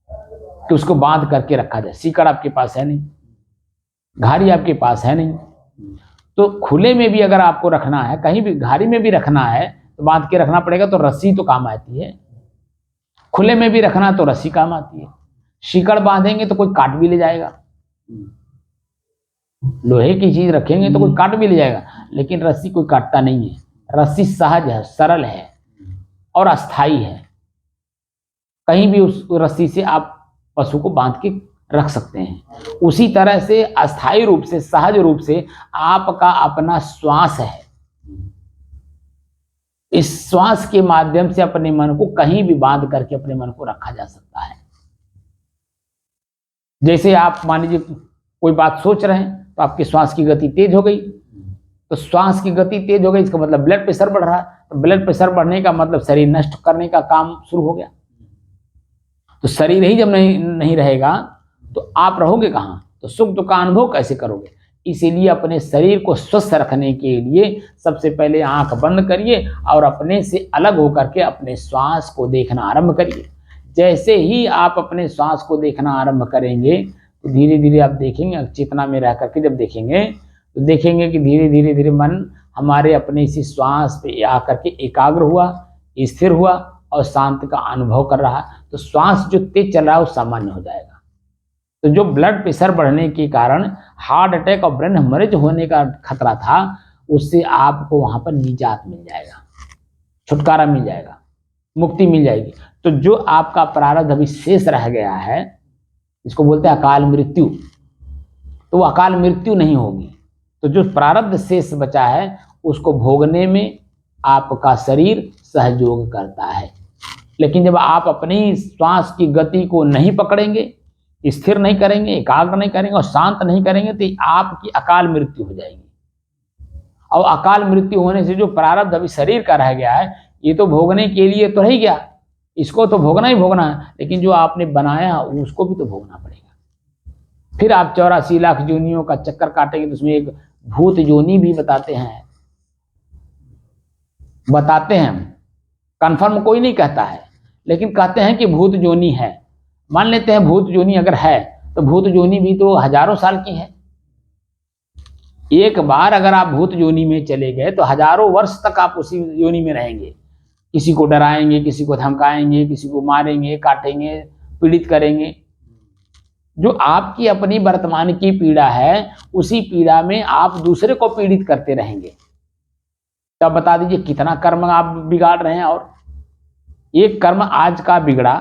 कि उसको बांध करके रखा जाए। सीकड़ आपके पास है नहीं, घारी आपके पास है नहीं, तो खुले में भी अगर आपको रखना है, कहीं भी घारी में भी रखना है तो बांध के रखना पड़ेगा, तो रस्सी तो काम आती है। खुले में भी रखना तो रस्सी काम आती है। सीकड़ बांधेंगे तो कोई काट भी ले जाएगा, लोहे की चीज रखेंगे तो कोई काट भी ले जाएगा, लेकिन रस्सी कोई काटता नहीं है। रस्सी सहज है, सरल है और अस्थाई है। कहीं भी उस रस्सी से आप पशु को बांध के रख सकते हैं। उसी तरह से अस्थाई रूप से, सहज रूप से आपका अपना श्वास है। इस श्वास के माध्यम से अपने मन को कहीं भी बांध करके अपने मन को रखा जा सकता है। जैसे आप मान लीजिए कोई बात सोच रहे हैं तो आपके श्वास की गति तेज हो गई, तो श्वास की गति तेज हो गई, इसका मतलब ब्लड प्रेशर बढ़ रहा है, तो ब्लड प्रेशर बढ़ने का मतलब शरीर नष्ट करने का काम शुरू हो गया। तो शरीर ही जब नहीं रहेगा तो आप रहोगे कहाँ, तो सुख दुख का अनुभव कैसे करोगे। इसीलिए अपने शरीर को स्वस्थ रखने के लिए सबसे पहले आंख बंद करिए और अपने से अलग होकर के अपने श्वास को देखना आरंभ करिए। जैसे ही आप अपने श्वास को देखना आरंभ करेंगे तो धीरे धीरे आप देखेंगे, चेतना में रह करके जब देखेंगे तो देखेंगे कि धीरे धीरे धीरे मन हमारे अपने इसी श्वास पे आकर के एकाग्र हुआ, स्थिर हुआ और शांत का अनुभव कर रहा। तो श्वास जो तेज चल रहा है वो सामान्य हो जाएगा। तो जो ब्लड प्रेशर बढ़ने के कारण हार्ट अटैक और ब्रेन हेमरेज होने का खतरा था, उससे आपको वहां पर निजात मिल जाएगा, छुटकारा मिल जाएगा, मुक्ति मिल जाएगी। तो जो आपका प्रारब्ध अभी शेष रह गया है, इसको बोलते हैं अकाल मृत्यु, तो वो अकाल मृत्यु नहीं होगी। तो जो प्रारब्ध शेष बचा है उसको भोगने में आपका शरीर सहयोग करता है। लेकिन जब आप अपनी श्वास की गति को नहीं पकड़ेंगे, स्थिर नहीं करेंगे, एकाग्र नहीं करेंगे और शांत नहीं करेंगे, तो आपकी अकाल मृत्यु हो जाएगी। और अकाल मृत्यु होने से जो प्रारब्ध अभी शरीर का रह गया है, ये तो भोगने के लिए तो रह गया, इसको तो भोगना ही भोगना है, लेकिन जो आपने बनाया उसको भी तो भोगना पड़ेगा। फिर आप 84 लाख योनियों का चक्कर काटेंगे, तो उसमें एक भूत योनि भी बताते हैं कंफर्म कोई नहीं कहता है, लेकिन कहते हैं कि भूत योनि है। मान लेते हैं भूत योनि अगर है, तो भूत योनि भी तो हजारों साल की है। एक बार अगर आप भूत योनि में चले गए तो हजारों वर्ष तक आप उसी योनि में रहेंगे। किसी को डराएंगे, किसी को धमकाएंगे, किसी को मारेंगे, काटेंगे, पीड़ित करेंगे। जो आपकी अपनी वर्तमान की पीड़ा है, उसी पीड़ा में आप दूसरे को पीड़ित करते रहेंगे। तब बता दीजिए कितना कर्म आप बिगाड़ रहे हैं। और एक कर्म आज का बिगड़ा,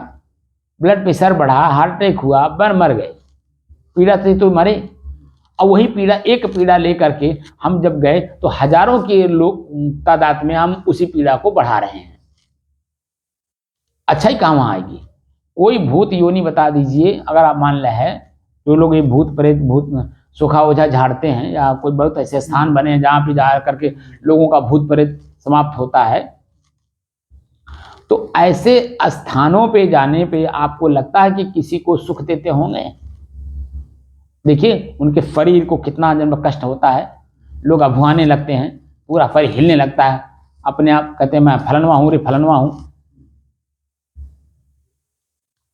ब्लड प्रेशर बढ़ा, हार्ट अटैक हुआ, मर गए, पीड़ा से तो मरे। और वही पीड़ा, एक पीड़ा लेकर के हम जब गए तो हजारों के लोग तादाद में हम उसी पीड़ा को बढ़ा रहे हैं। अच्छा ही कहाँ वहाँ आएगी। कोई भूत योनि बता दीजिए, अगर आप मान रहे हैं जो लोग ये भूत प्रेत, भूत सोखा ओझा झाड़ते हैं, या कोई बहुत ऐसे स्थान बने हैं जहाँ पे जा करके लोगों का भूत प्रेत समाप्त होता है, तो ऐसे स्थानों पे जाने पे आपको लगता है कि किसी को सुख देते होंगे। देखिए उनके शरीर को कितना जन्म कष्ट होता है, लोग अभुआने लगते हैं, पूरा शरीर हिलने लगता है, अपने आप कहते हैं मैं फलनवा हूँ रे फलनवा हूँ।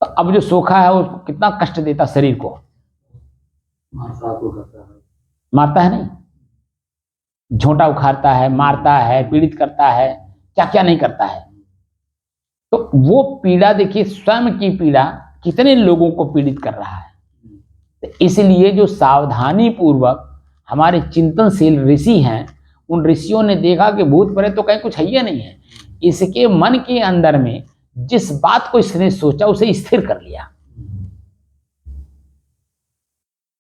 तो अब जो सोखा है उसको कितना कष्ट देता शरीर को, मारता है नहीं, झोंटा उखाड़ता है, मारता है, पीड़ित करता है, क्या क्या नहीं करता है। तो वो पीड़ा देखिए, स्वयं की पीड़ा कितने लोगों को पीड़ित कर रहा है। तो इसलिए जो सावधानी पूर्वक हमारे चिंतनशील ऋषि हैं, उन ऋषियों ने देखा कि भूत प्रेत तो कहीं कुछ है ही नहीं है, इसके मन के अंदर में जिस बात को इसने सोचा उसे स्थिर कर लिया,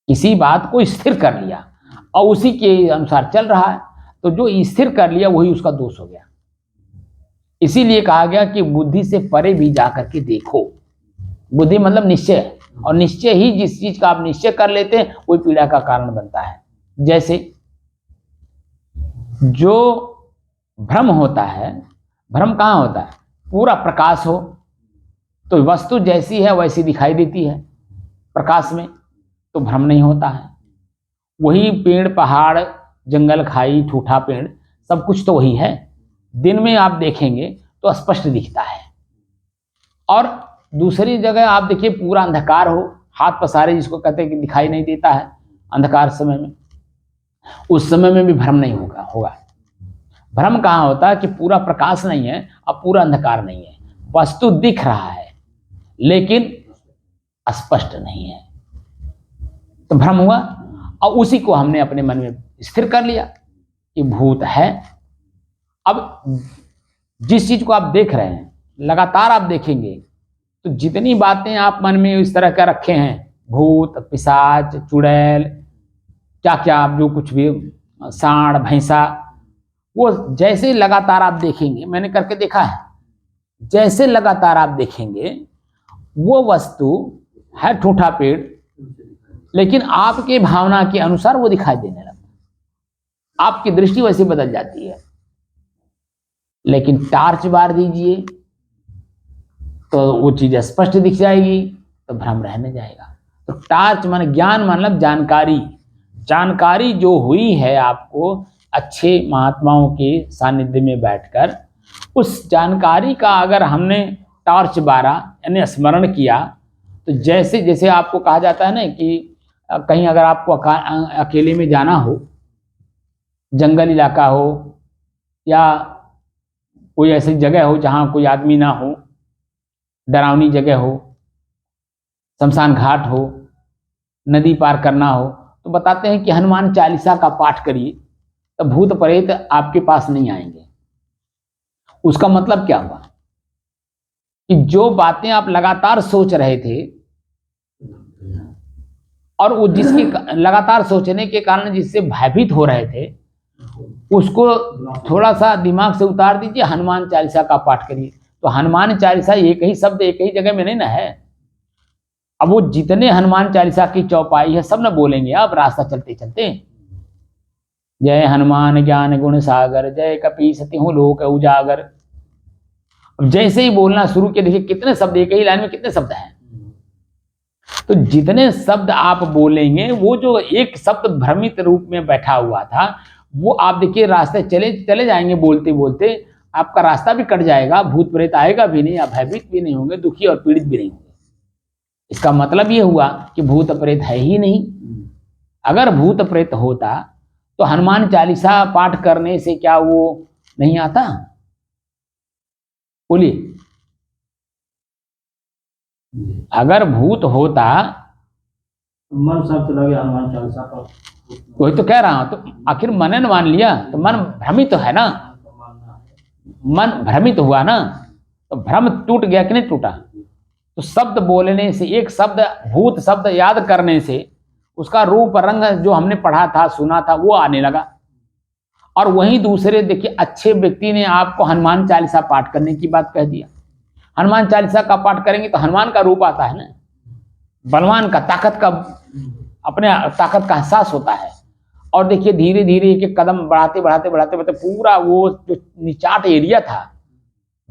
किसी बात को स्थिर कर लिया और उसी के अनुसार चल रहा है, तो जो स्थिर कर लिया वही उसका दोष हो गया। इसीलिए कहा गया कि बुद्धि से परे भी जाकर के देखो। बुद्धि मतलब निश्चय, और निश्चय ही जिस चीज का आप निश्चय कर लेते हैं वही पीड़ा का कारण बनता है। जैसे जो भ्रम होता है, भ्रम कहाँ होता है? पूरा प्रकाश हो तो वस्तु जैसी है वैसी दिखाई देती है, प्रकाश में तो भ्रम नहीं होता है। वही पेड़ पहाड़ जंगल खाई ठूठा पेड़ सब कुछ तो वही है, दिन में आप देखेंगे तो स्पष्ट दिखता है। और दूसरी जगह आप देखिए पूरा अंधकार हो, हाथ पसारे जिसको कहते हैं कि दिखाई नहीं देता है अंधकार समय में, उस समय में भी भ्रम नहीं होगा। भ्रम कहाँ होता है कि पूरा प्रकाश नहीं है और पूरा अंधकार नहीं है, वस्तु दिख रहा है लेकिन स्पष्ट नहीं है, तो भ्रम हुआ। और उसी को हमने अपने मन में स्थिर कर लिया कि भूत है। अब जिस चीज को आप देख रहे हैं लगातार आप देखेंगे तो जितनी बातें आप मन में इस तरह का रखे हैं, भूत पिशाच चुड़ैल क्या क्या आप जो कुछ भी सांड भैंसा, वो जैसे लगातार आप देखेंगे, मैंने करके देखा है, जैसे लगातार आप देखेंगे वो वस्तु है ठूठा पेड़, लेकिन आपके भावना के अनुसार वो दिखाई देने लगता, आपकी दृष्टि वैसे बदल जाती है। लेकिन टार्च बार दीजिए तो वो चीज स्पष्ट दिख जाएगी, तो भ्रम रहने जाएगा। तो टार्च मान ज्ञान मतलब जानकारी, जानकारी जो हुई है आपको अच्छे महात्माओं के सानिध्य में बैठकर, उस जानकारी का अगर हमने टॉर्च बारा यानी स्मरण किया, तो जैसे जैसे आपको कहा जाता है ना कि कहीं अगर आपको अकेले में जाना हो, जंगल इलाका हो या कोई ऐसी जगह हो जहाँ कोई आदमी ना हो, डरावनी जगह हो, शमशान घाट हो, नदी पार करना हो, तो बताते हैं कि हनुमान चालीसा का पाठ करिए तो भूत प्रेत आपके पास नहीं आएंगे। उसका मतलब क्या हुआ कि जो बातें आप लगातार सोच रहे थे और वो जिसके लगातार सोचने के कारण जिससे भयभीत हो रहे थे, उसको थोड़ा सा दिमाग से उतार दीजिए, हनुमान चालीसा का पाठ करिए। तो हनुमान चालीसा एक ही शब्द एक ही जगह में नहीं ना है। अब वो जितने हनुमान चालीसा की चौपाई है सब ना बोलेंगे आप रास्ता चलते चलते, जय हनुमान ज्ञान गुण सागर, जय कपीस तिहु लोक उजागर। अब जैसे ही बोलना शुरू किया, देखिए कितने शब्द, एक ही लाइन में कितने शब्द हैं। तो जितने शब्द आप बोलेंगे, वो जो एक शब्द भ्रमित रूप में बैठा हुआ था, वो आप देखिए रास्ते चले जाएंगे, बोलते बोलते आपका रास्ता भी कट जाएगा, भूत प्रेत आएगा भी नहीं, आप भयभीत भी नहीं होंगे, दुखी और पीड़ित भी नहीं होंगे। इसका मतलब ये हुआ कि भूत प्रेत है ही नहीं। अगर भूत प्रेत होता तो हनुमान चालीसा पाठ करने से क्या वो नहीं आता? बोलिए, अगर भूत होता, मन सब चला गया हनुमान चालीसा पर, वही तो कह रहा हूं, तो आखिर मनन मान लिया तो मन भ्रमित तो है ना, मन भ्रमित हुआ ना, तो भ्रम टूट गया कि नहीं टूटा? तो शब्द बोलने से, एक शब्द भूत शब्द याद करने से उसका रूप रंग जो हमने पढ़ा था सुना था वो आने लगा। और वहीं दूसरे देखिए अच्छे व्यक्ति ने आपको हनुमान चालीसा पाठ करने की बात कह दिया। हनुमान चालीसा का पाठ करेंगे तो हनुमान का रूप आता है ना, बलवान का, ताकत का, अपने ताकत का एहसास होता है। और देखिए धीरे धीरे एक कदम बढ़ाते बढ़ाते बढ़ाते बढ़ाते पूरा वो जो निचाट एरिया था,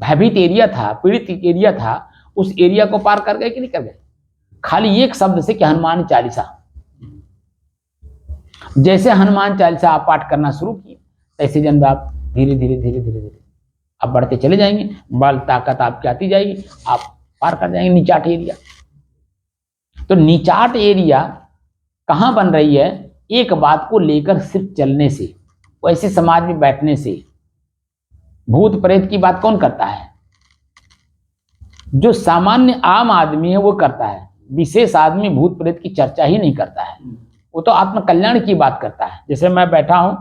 भयभीत एरिया था, पीड़ित एरिया था, उस एरिया को पार कर गए कि नहीं कर गए? खाली एक शब्द से कि हनुमान चालीसा। जैसे हनुमान चालीसा आप पाठ करना शुरू किए, ऐसे जन आप धीरे धीरे धीरे धीरे धीरे आप बढ़ते चले जाएंगे, बल ताकत आपकी आती जाएगी, आप पार कर जाएंगे निचाट एरिया। तो निचाट एरिया कहाँ बन रही है? एक बात को लेकर सिर्फ चलने से, वैसे समाज में बैठने से। भूत प्रेत की बात कौन करता है? जो सामान्य आम आदमी है वो करता है, विशेष आदमी भूत प्रेत की चर्चा ही नहीं करता है, वो तो आत्म कल्याण की बात करता है। जैसे मैं बैठा हूं,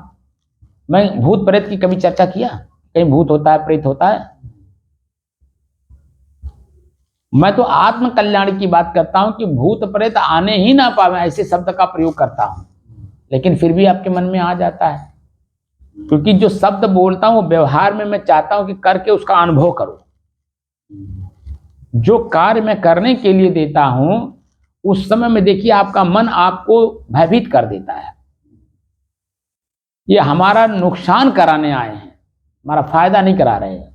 मैं भूत प्रेत की कभी चर्चा किया? कहीं भूत होता है, प्रेत होता है? मैं तो आत्म कल्याण की बात करता हूं कि भूत प्रेत आने ही ना पावे, ऐसे शब्द का प्रयोग करता हूं, लेकिन फिर भी आपके मन में आ जाता है, क्योंकि जो शब्द बोलता हूं व्यवहार में मैं चाहता हूं कि करके उसका अनुभव करो। जो कार्य मैं करने के लिए देता हूं उस समय में देखिए आपका मन आपको भयभीत कर देता है। ये हमारा नुकसान कराने आए हैं, हमारा फायदा नहीं करा रहे हैं।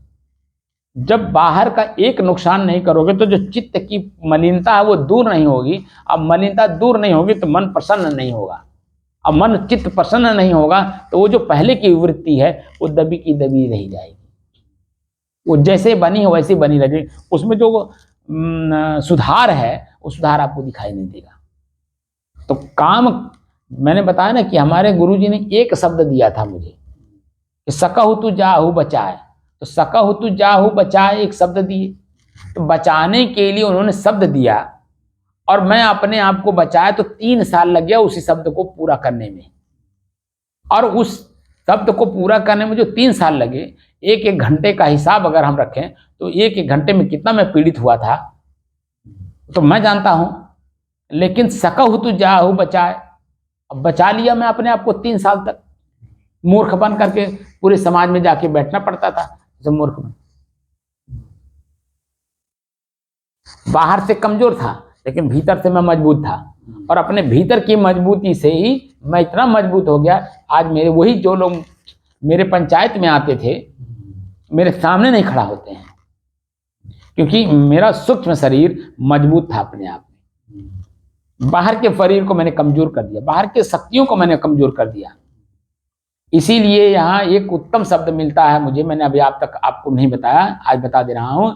जब बाहर का एक नुकसान नहीं करोगे तो जो चित्त की मलिनता है वो दूर नहीं होगी। अब मलिनता दूर नहीं होगी तो मन प्रसन्न नहीं होगा। अब मन चित्त प्रसन्न नहीं होगा तो वो जो पहले की वृत्ति है वो दबी की दबी रह जाएगी, वो जैसे बनी है वैसे बनी रहेगी। उसमें जो सुधार है वो सुधार आपको दिखाई नहीं देगा। तो काम, मैंने बताया ना कि हमारे गुरुजी ने एक शब्द दिया था मुझे कि सकहु तु जाहु बचाए, तो सकहु तु जाहु बचाए एक शब्द दिए। तो बचाने के लिए उन्होंने शब्द दिया और मैं अपने आप को बचाया, तो 3 साल लग गया उसी शब्द को पूरा करने में। और उस शब्द को पूरा करने में जो 3 साल लगे, एक घंटे का हिसाब अगर हम रखें तो एक घंटे में कितना मैं पीड़ित हुआ था तो मैं जानता हूं। लेकिन सकहु तु जाहु बचाए, अब बचा लिया मैं अपने आप को 3 साल तक। मूर्ख बन करके पूरे समाज में जाके बैठना पड़ता था जब मूर्ख बन। बाहर से कमजोर था लेकिन भीतर से मैं मजबूत था, और अपने भीतर की मजबूती से ही मैं इतना मजबूत हो गया। आज मेरे वही जो लोग मेरे पंचायत में आते थे मेरे सामने नहीं खड़ा होते हैं, क्योंकि मेरा सूक्ष्म शरीर मजबूत था अपने आप में। बाहर के शरीर को मैंने कमजोर कर दिया, बाहर के शक्तियों को मैंने कमजोर कर दिया। इसीलिए यहाँ एक उत्तम शब्द मिलता है मुझे, मैंने अभी आप तक आपको नहीं बताया, आज बता दे रहा हूं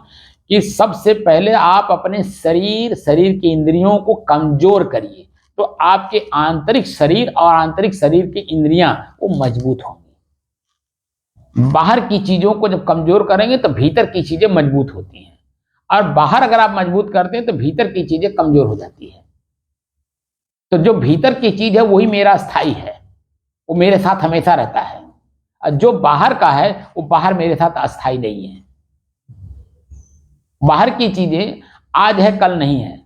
कि सबसे पहले आप अपने शरीर की इंद्रियों को कमजोर करिए, तो आपके आंतरिक शरीर और आंतरिक शरीर की इंद्रियां वो मजबूत होंगी। बाहर की चीजों को जब कमजोर करेंगे तो भीतर की चीजें मजबूत होती हैं, और बाहर अगर आप मजबूत करते हैं तो भीतर की चीजें कमजोर हो जाती है। तो जो भीतर की चीज है वही मेरा स्थायी है, वो मेरे साथ हमेशा रहता है, और जो बाहर का है वो बाहर मेरे साथ अस्थायी नहीं है। बाहर की चीजें आज है कल नहीं है।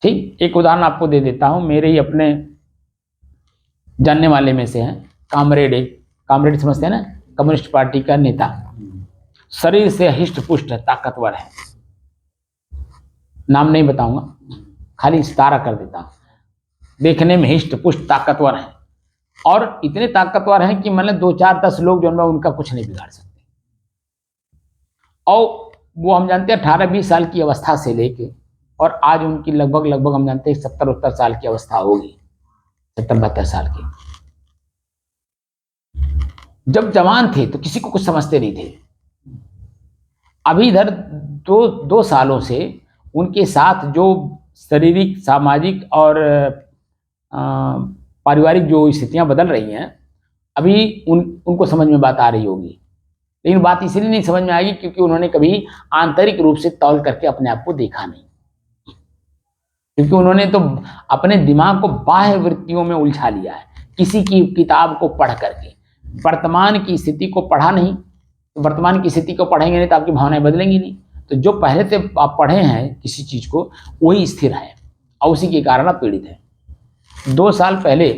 ठीक, एक उदाहरण आपको दे देता हूं, मेरे ही अपने जानने वाले में से हैं, कामरेड समझते हैं ना, कम्युनिस्ट पार्टी का नेता, शरीर से हिष्ट पुष्ट ताकतवर है, नाम नहीं बताऊंगा, खाली इशारा कर देता हूं। देखने में हिष्ट पुष्ट ताकतवर है, और इतने ताकतवर हैं कि मतलब 2 4 10 लोग जो है उनका कुछ नहीं बिगाड़ सकते। और वो हम जानते हैं 18-20 साल की अवस्था से लेके और आज उनकी लगभग हम जानते हैं 70-72 साल की अवस्था होगी, 70-72 साल की। जब जवान थे तो किसी को कुछ समझते नहीं थे। अभी इधर 2 सालों से उनके साथ जो शारीरिक, सामाजिक और पारिवारिक जो स्थितियां बदल रही हैं, अभी उनको समझ में बात आ रही होगी। लेकिन बात इसलिए नहीं समझ में आएगी क्योंकि उन्होंने कभी आंतरिक रूप से तौल करके अपने आप को देखा नहीं, क्योंकि उन्होंने तो अपने दिमाग को बाह्य वृत्तियों में उलझा लिया है, किसी की किताब को पढ़ करके। वर्तमान की स्थिति को पढ़ा नहीं, तो वर्तमान की स्थिति को पढ़ेंगे नहीं तो आपकी भावनाएं बदलेंगी नहीं। तो जो पहले से आप पढ़े हैं किसी चीज को वही स्थिर है, और उसी के कारण आप पीड़ित हैं। 2 साल पहले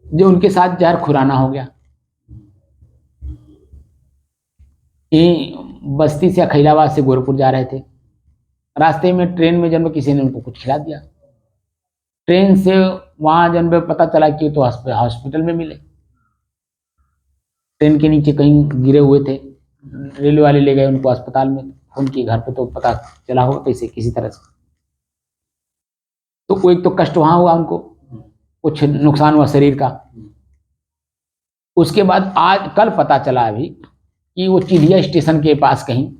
जो उनके साथ जहर खुराना हो गया, बस्ती से अखैलाबाद से गोरखपुर जा रहे थे, रास्ते में ट्रेन में जन्म किसी ने उनको कुछ खिला दिया। ट्रेन से वहां जन्म पता चला कि तो हॉस्पिटल में मिले, ट्रेन के नीचे कहीं गिरे हुए थे, रेलवे वाले ले गए उनको अस्पताल में, उनके घर पे तो पता चला होगा कैसे किसी तरह से। तो कोई तो कष्ट वहां हुआ, उनको कुछ नुकसान हुआ शरीर का। उसके बाद आज कल पता चला अभी कि वो चिड़िया स्टेशन के पास कहीं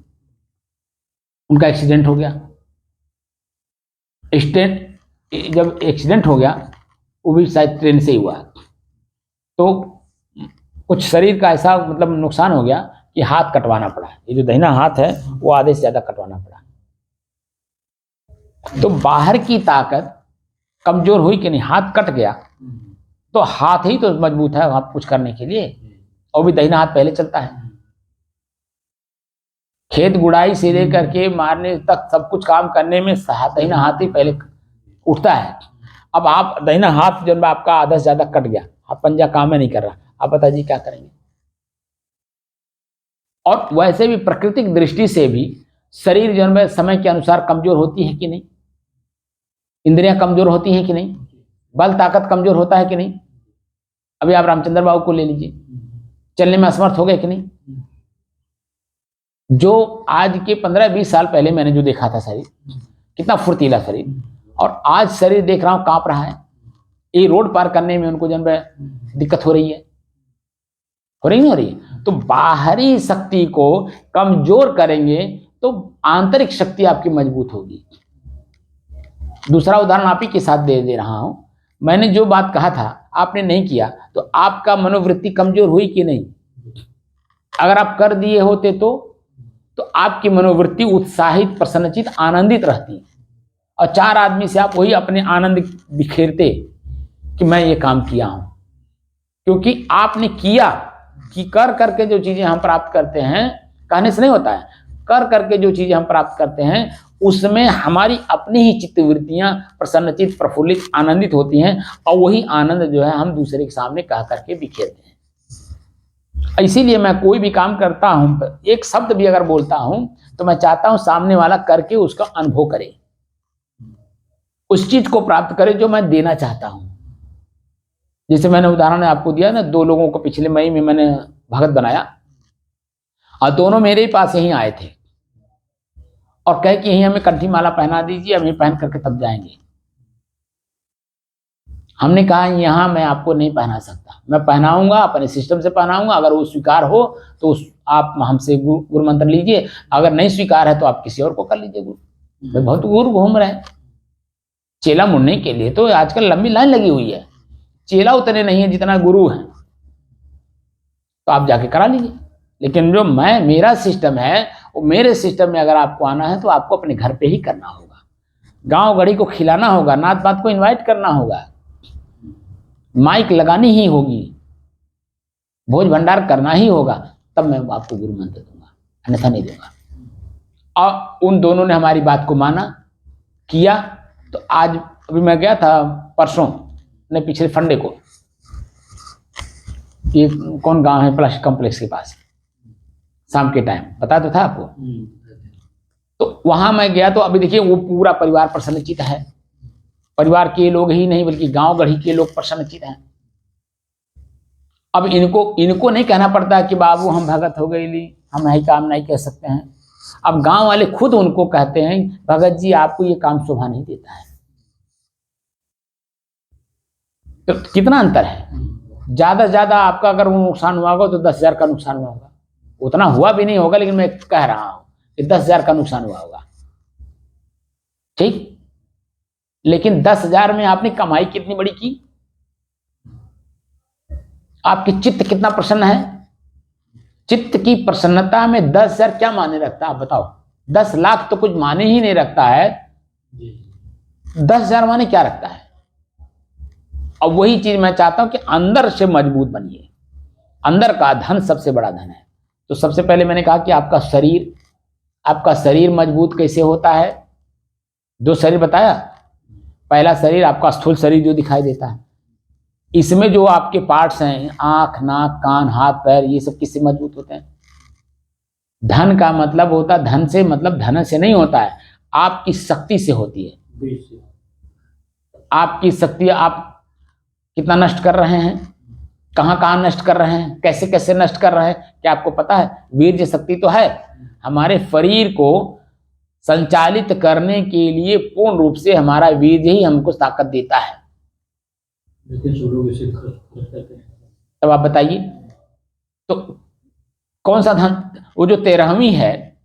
उनका एक्सीडेंट हो गया। जब एक्सीडेंट हो गया वो भी शायद ट्रेन से ही हुआ, तो कुछ शरीर का ऐसा मतलब नुकसान हो गया कि हाथ कटवाना पड़ा। ये जो दाहिना हाथ है वो आधे से ज्यादा कटवाना पड़ा। तो बाहर की ताकत कमजोर हुई कि नहीं, हाथ कट गया तो हाथ ही तो मजबूत है आप कुछ करने के लिए, और भी दाहिना हाथ पहले चलता है। खेत गुड़ाई से लेकर के मारने तक सब कुछ काम करने में दाहिना हाथ ही पहले उठता है। अब आप दाहिना हाथ जब आपका आधा से ज्यादा कट गया, आप पंजा काम में नहीं कर रहा, आप बताइए क्या करेंगे। और वैसे भी प्राकृतिक दृष्टि से भी शरीर जो है समय के अनुसार कमजोर होती है कि नहीं, इंद्रियां कमजोर होती हैं कि नहीं, बल ताकत कमजोर होता है कि नहीं। अभी आप रामचंद्र बाबू को ले लीजिए, चलने में असमर्थ हो गए कि नहीं। जो आज के 15-20 साल पहले मैंने जो देखा था शरीर, कितना फुर्तीला शरीर, और आज शरीर देख रहा हूं कांप रहा है। ये रोड पार करने में उनको जन दिक्कत हो रही है, हो रही है। तो बाहरी शक्ति को कमजोर करेंगे तो आंतरिक शक्ति आपकी मजबूत होगी। दूसरा उदाहरण आप ही के साथ दे रहा हूं। मैंने जो बात कहा था आपने नहीं किया तो आपका मनोवृत्ति कमजोर हुई कि नहीं। अगर आप कर दिए होते तो आपकी मनोवृत्ति उत्साहित, प्रसन्नचित, आनंदित रहती, और 4 आदमी से आप वही अपने आनंद बिखेरते कि मैं ये काम किया हूं। क्योंकि आपने किया कि कर करके जो चीजें हम प्राप्त करते हैं, कहने से नहीं होता है, कर करके जो चीजें हम प्राप्त करते हैं उसमें हमारी अपनी ही चित्तवृत्तियां प्रसन्नचित, प्रफुल्लित, आनंदित होती हैं, और वही आनंद जो है हम दूसरे के सामने कह करके बिखेरते हैं। इसीलिए मैं कोई भी काम करता हूं, एक शब्द भी अगर बोलता हूं तो मैं चाहता हूं सामने वाला करके उसका अनुभव करे, उस चीज को प्राप्त करे जो मैं देना चाहता हूं। जैसे मैंने उदाहरण आपको दिया ना, 2 लोगों को पिछले मई में मैंने भगत बनाया, और दोनों मेरे पास यहीं आए थे और कहे कि यहीं हमें कंठी माला पहना दीजिए, हम पहन करके तब जाएंगे। हमने कहा यहां मैं आपको नहीं पहना सकता, मैं पहनाऊंगा, अपने सिस्टम से पहनाऊंगा। अगर वो स्वीकार हो तो आप हमसे गुरु मंत्र लीजिए, अगर नहीं स्वीकार है तो आप किसी और को कर लीजिए गुरु। बहुत गुरु घूम रहे हैं, चेला मुड़ने के लिए तो आजकल लंबी लाइन लगी हुई है, चेला उतने नहीं है जितना गुरु है, तो आप जाके करा लीजिए। लेकिन जो मेरा सिस्टम है, वो मेरे सिस्टम में अगर आपको आना है तो आपको अपने घर पे ही करना होगा, गांव गढ़ी को खिलाना होगा, नात पात को इनवाइट करना होगा, माइक लगानी ही होगी, भोज भंडार करना ही होगा, तब मैं आपको गुरु मंत्र दूंगा, अन्यथा नहीं दूंगा। और उन दोनों ने हमारी बात को माना, किया। तो आज अभी मैं गया था परसों ने पिछले फंडे को, ये कौन गांव है प्लास्टिक कॉम्प्लेक्स के पास, शाम के टाइम पता तो था आपको। तो वहां मैं गया तो अभी देखिए वो पूरा परिवार प्रसन्नचित है, परिवार के लोग ही नहीं बल्कि गांव गढ़ी के लोग प्रसन्नचित हैं। अब इनको नहीं कहना पड़ता कि बाबू हम भगत हो गए ली, हम यही काम नहीं कह सकते हैं। अब गांव वाले खुद उनको कहते हैं भगत जी आपको ये काम शोभा नहीं देता है। तो कितना अंतर है। ज्यादा से ज्यादा आपका अगर वो नुकसान हुआ होगा तो 10,000 का नुकसान हुआ होगा, उतना हुआ भी नहीं होगा, लेकिन मैं कह रहा हूं कि 10,000 का नुकसान हुआ होगा, ठीक। लेकिन 10,000 में आपने कमाई कितनी बड़ी की, आपकी चित्त कितना प्रसन्न है। चित्त की प्रसन्नता में 10,000 क्या माने रखता है आप बताओ। 10 लाख तो कुछ माने ही नहीं रखता है, 10,000 माने क्या रखता है। और वही चीज मैं चाहता हूं कि अंदर से मजबूत बनिए, अंदर का धन सबसे बड़ा धन है। तो सबसे पहले मैंने कहा कि आपका शरीर मजबूत कैसे होता है। 2 शरीर बताया। पहला शरीर आपका स्थूल शरीर जो दिखाई देता है, इसमें जो आपके पार्ट्स हैं, आंख, नाक, कान, हाथ, पैर, ये सब किससे मजबूत होते हैं। धन का मतलब होता है, धन से मतलब धन से नहीं होता है, आपकी शक्ति से होती है। आपकी शक्ति आप कितना नष्ट कर रहे हैं, कहां कहां नष्ट कर रहे हैं, कैसे कैसे नष्ट कर रहे हैं, क्या आपको पता है। वीर्य शक्ति तो है, हमारे शरीर को संचालित करने के लिए पूर्ण रूप से हमारा वीर्य ही हमको ताकत देता है। तब आप बताइए तो कौन सा धन, वो जो 13वीं है,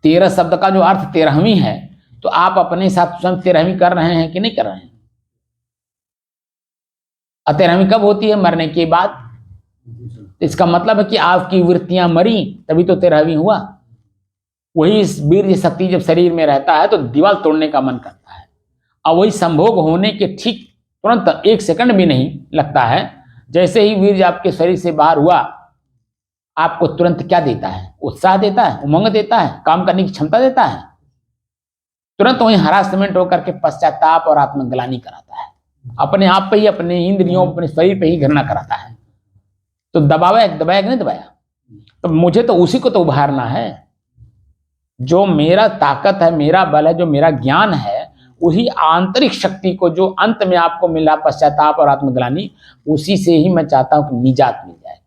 13 शब्द का जो अर्थ 13वीं है, तो आप अपने साथ स्वयं 13वीं कर रहे हैं कि नहीं कर रहे हैं। 13वीं कब होती है, मरने के बाद। इसका मतलब है कि आपकी वृत्तियां मरी तभी तो 13वीं हुआ। वही वीर्य शक्ति जब शरीर में रहता है तो दीवार तोड़ने का मन करता है, और वही संभोग होने के ठीक तुरंत 1 सेकंड भी नहीं लगता है। जैसे ही वीर्य आपके शरीर से बाहर हुआ, आपको तुरंत क्या देता है? उत्साह देता है, उमंग देता है, काम करने की क्षमता देता है। तुरंत वही हरासमेंट होकर के पश्चाताप और आत्मग्लानि कराता है, अपने आप पे ही, अपने इंद्रियों, अपने शरीर पे ही घृणा कराता है। तो दबाया कि नहीं दबाया? तो मुझे तो उसी को तो उभारना है। जो मेरा ताकत है, मेरा बल है, जो मेरा ज्ञान है, वही आंतरिक शक्ति को जो अंत में आपको मिला पश्चाताप और आत्मग्लानि, उसी से ही मैं चाहता हूं कि निजात मिल जाए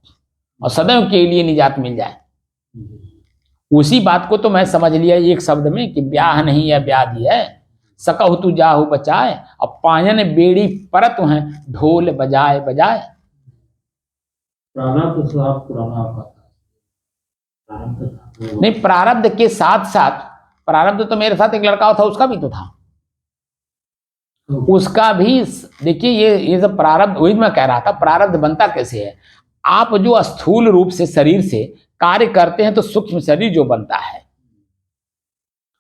और सदैव के लिए निजात मिल जाए। उसी बात को तो मैं समझ लिया एक शब्द में कि ब्याह नहीं है व्याधि है, सकहु तू जाहु बचाए, अब पायन बेड़ी परत हैं, ढोल बजाए बजाए। प्रारब्ध साथ पुराना आपका प्रारब्ध था। नहीं, प्रारब्ध के साथ साथ, प्रारब्ध तो मेरे साथ एक लड़का था, उसका भी तो था, उसका भी। देखिए ये सब प्रारब्ध, वही मैं कह रहा था, प्रारब्ध बनता कैसे है? आप जो स्थूल रूप से शरीर से कार्य करते हैं तो सूक्ष्म शरीर जो बनता है,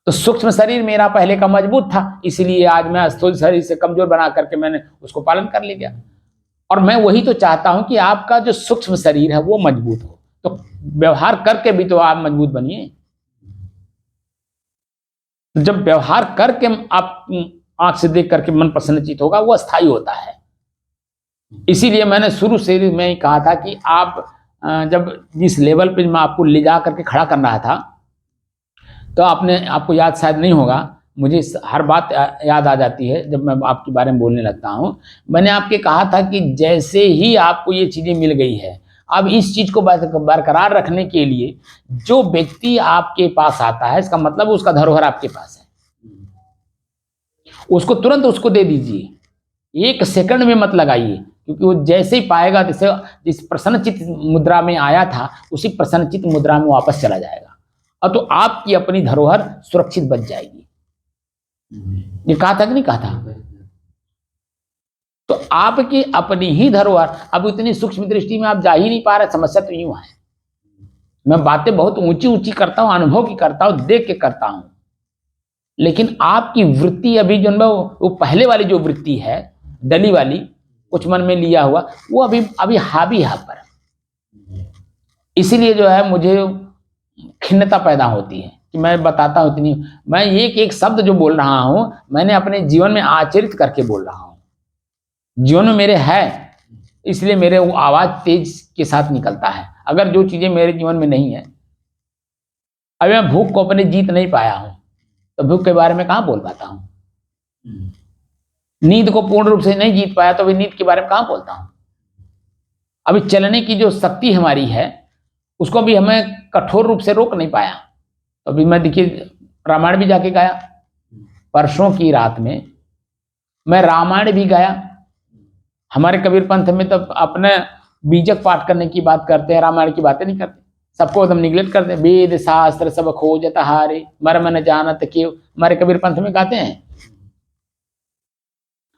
तो सूक्ष्म शरीर मेरा पहले का मजबूत था, इसलिए आज मैं स्थूल शरीर से कमजोर बना करके मैंने उसको पालन कर लिया। और मैं वही तो चाहता हूं कि आपका जो सूक्ष्म शरीर है वो मजबूत हो, तो व्यवहार करके भी तो आप मजबूत बनिए। जब व्यवहार करके आप आंख से देख करके मन प्रसन्नचित होगा, वो अस्थायी होता है। इसीलिए मैंने शुरू से मैं कहा था कि आप जब जिस लेवल पे मैं आपको ले जा करके खड़ा कर रहा था, तो आपको याद शायद नहीं होगा, मुझे हर बात याद आ जाती है जब मैं आपके बारे में बोलने लगता हूं। मैंने आपके कहा था कि जैसे ही आपको ये चीजें मिल गई है, अब इस चीज को बरकरार रखने के लिए जो व्यक्ति आपके पास आता है, इसका मतलब उसका धरोहर आपके पास है, उसको तुरंत उसको दे दीजिए, 1 सेकंड में मत लगाइए, क्योंकि वो जैसे ही पाएगा, जैसे जिस प्रसन्नचित मुद्रा में आया था उसी प्रसन्नचित मुद्रा में वापस चला जाएगा, और तो आपकी अपनी धरोहर सुरक्षित बच जाएगी। ये कहा था कि नहीं कहा था? तो आपकी अपनी ही धरोहर, अब इतनी सूक्ष्म दृष्टि में आप जा ही नहीं पा रहे, समस्या तो यूं है। मैं बातें बहुत ऊंची ऊंची करता हूं, अनुभव की करता हूं, देख के करता हूं, लेकिन आपकी वृत्ति अभी जो वो पहले वाली जो वृत्ति है, डली वाली, कुछ मन में लिया हुआ, वो अभी हावी है पर। इसीलिए जो है मुझे खिन्नता पैदा होती है कि मैं बताता हूं इतनी, मैं एक शब्द जो बोल रहा हूं, मैंने अपने जीवन में आचरित करके बोल रहा हूं, जीवन में मेरे है, इसलिए मेरे वो आवाज तेज के साथ निकलता है। अगर जो चीजें मेरे जीवन में नहीं है, अभी मैं भूख को अपने जीत नहीं पाया हूं, तो भूख के बारे में कहां बोल पाता हूं? नींद को पूर्ण रूप से नहीं जीत पाया तो अभी नींद के बारे में कहां बोलता हूं? अभी चलने की जो शक्ति हमारी है, उसको भी हमें कठोर रूप से रोक नहीं पाया। तो अभी मैं देखिए रामायण भी जाके गाया, परसों की रात में मैं रामायण भी गाया। हमारे कबीर पंथ में तो अपने बीजक पाठ करने की बात करते हैं, रामायण की बातें नहीं करते, सबको एकदम निगलेक्ट करते हैं। वेद शास्त्र सब खोजत हारे, मर्म न जानत केव, हमारे कबीर पंथ में गाते हैं।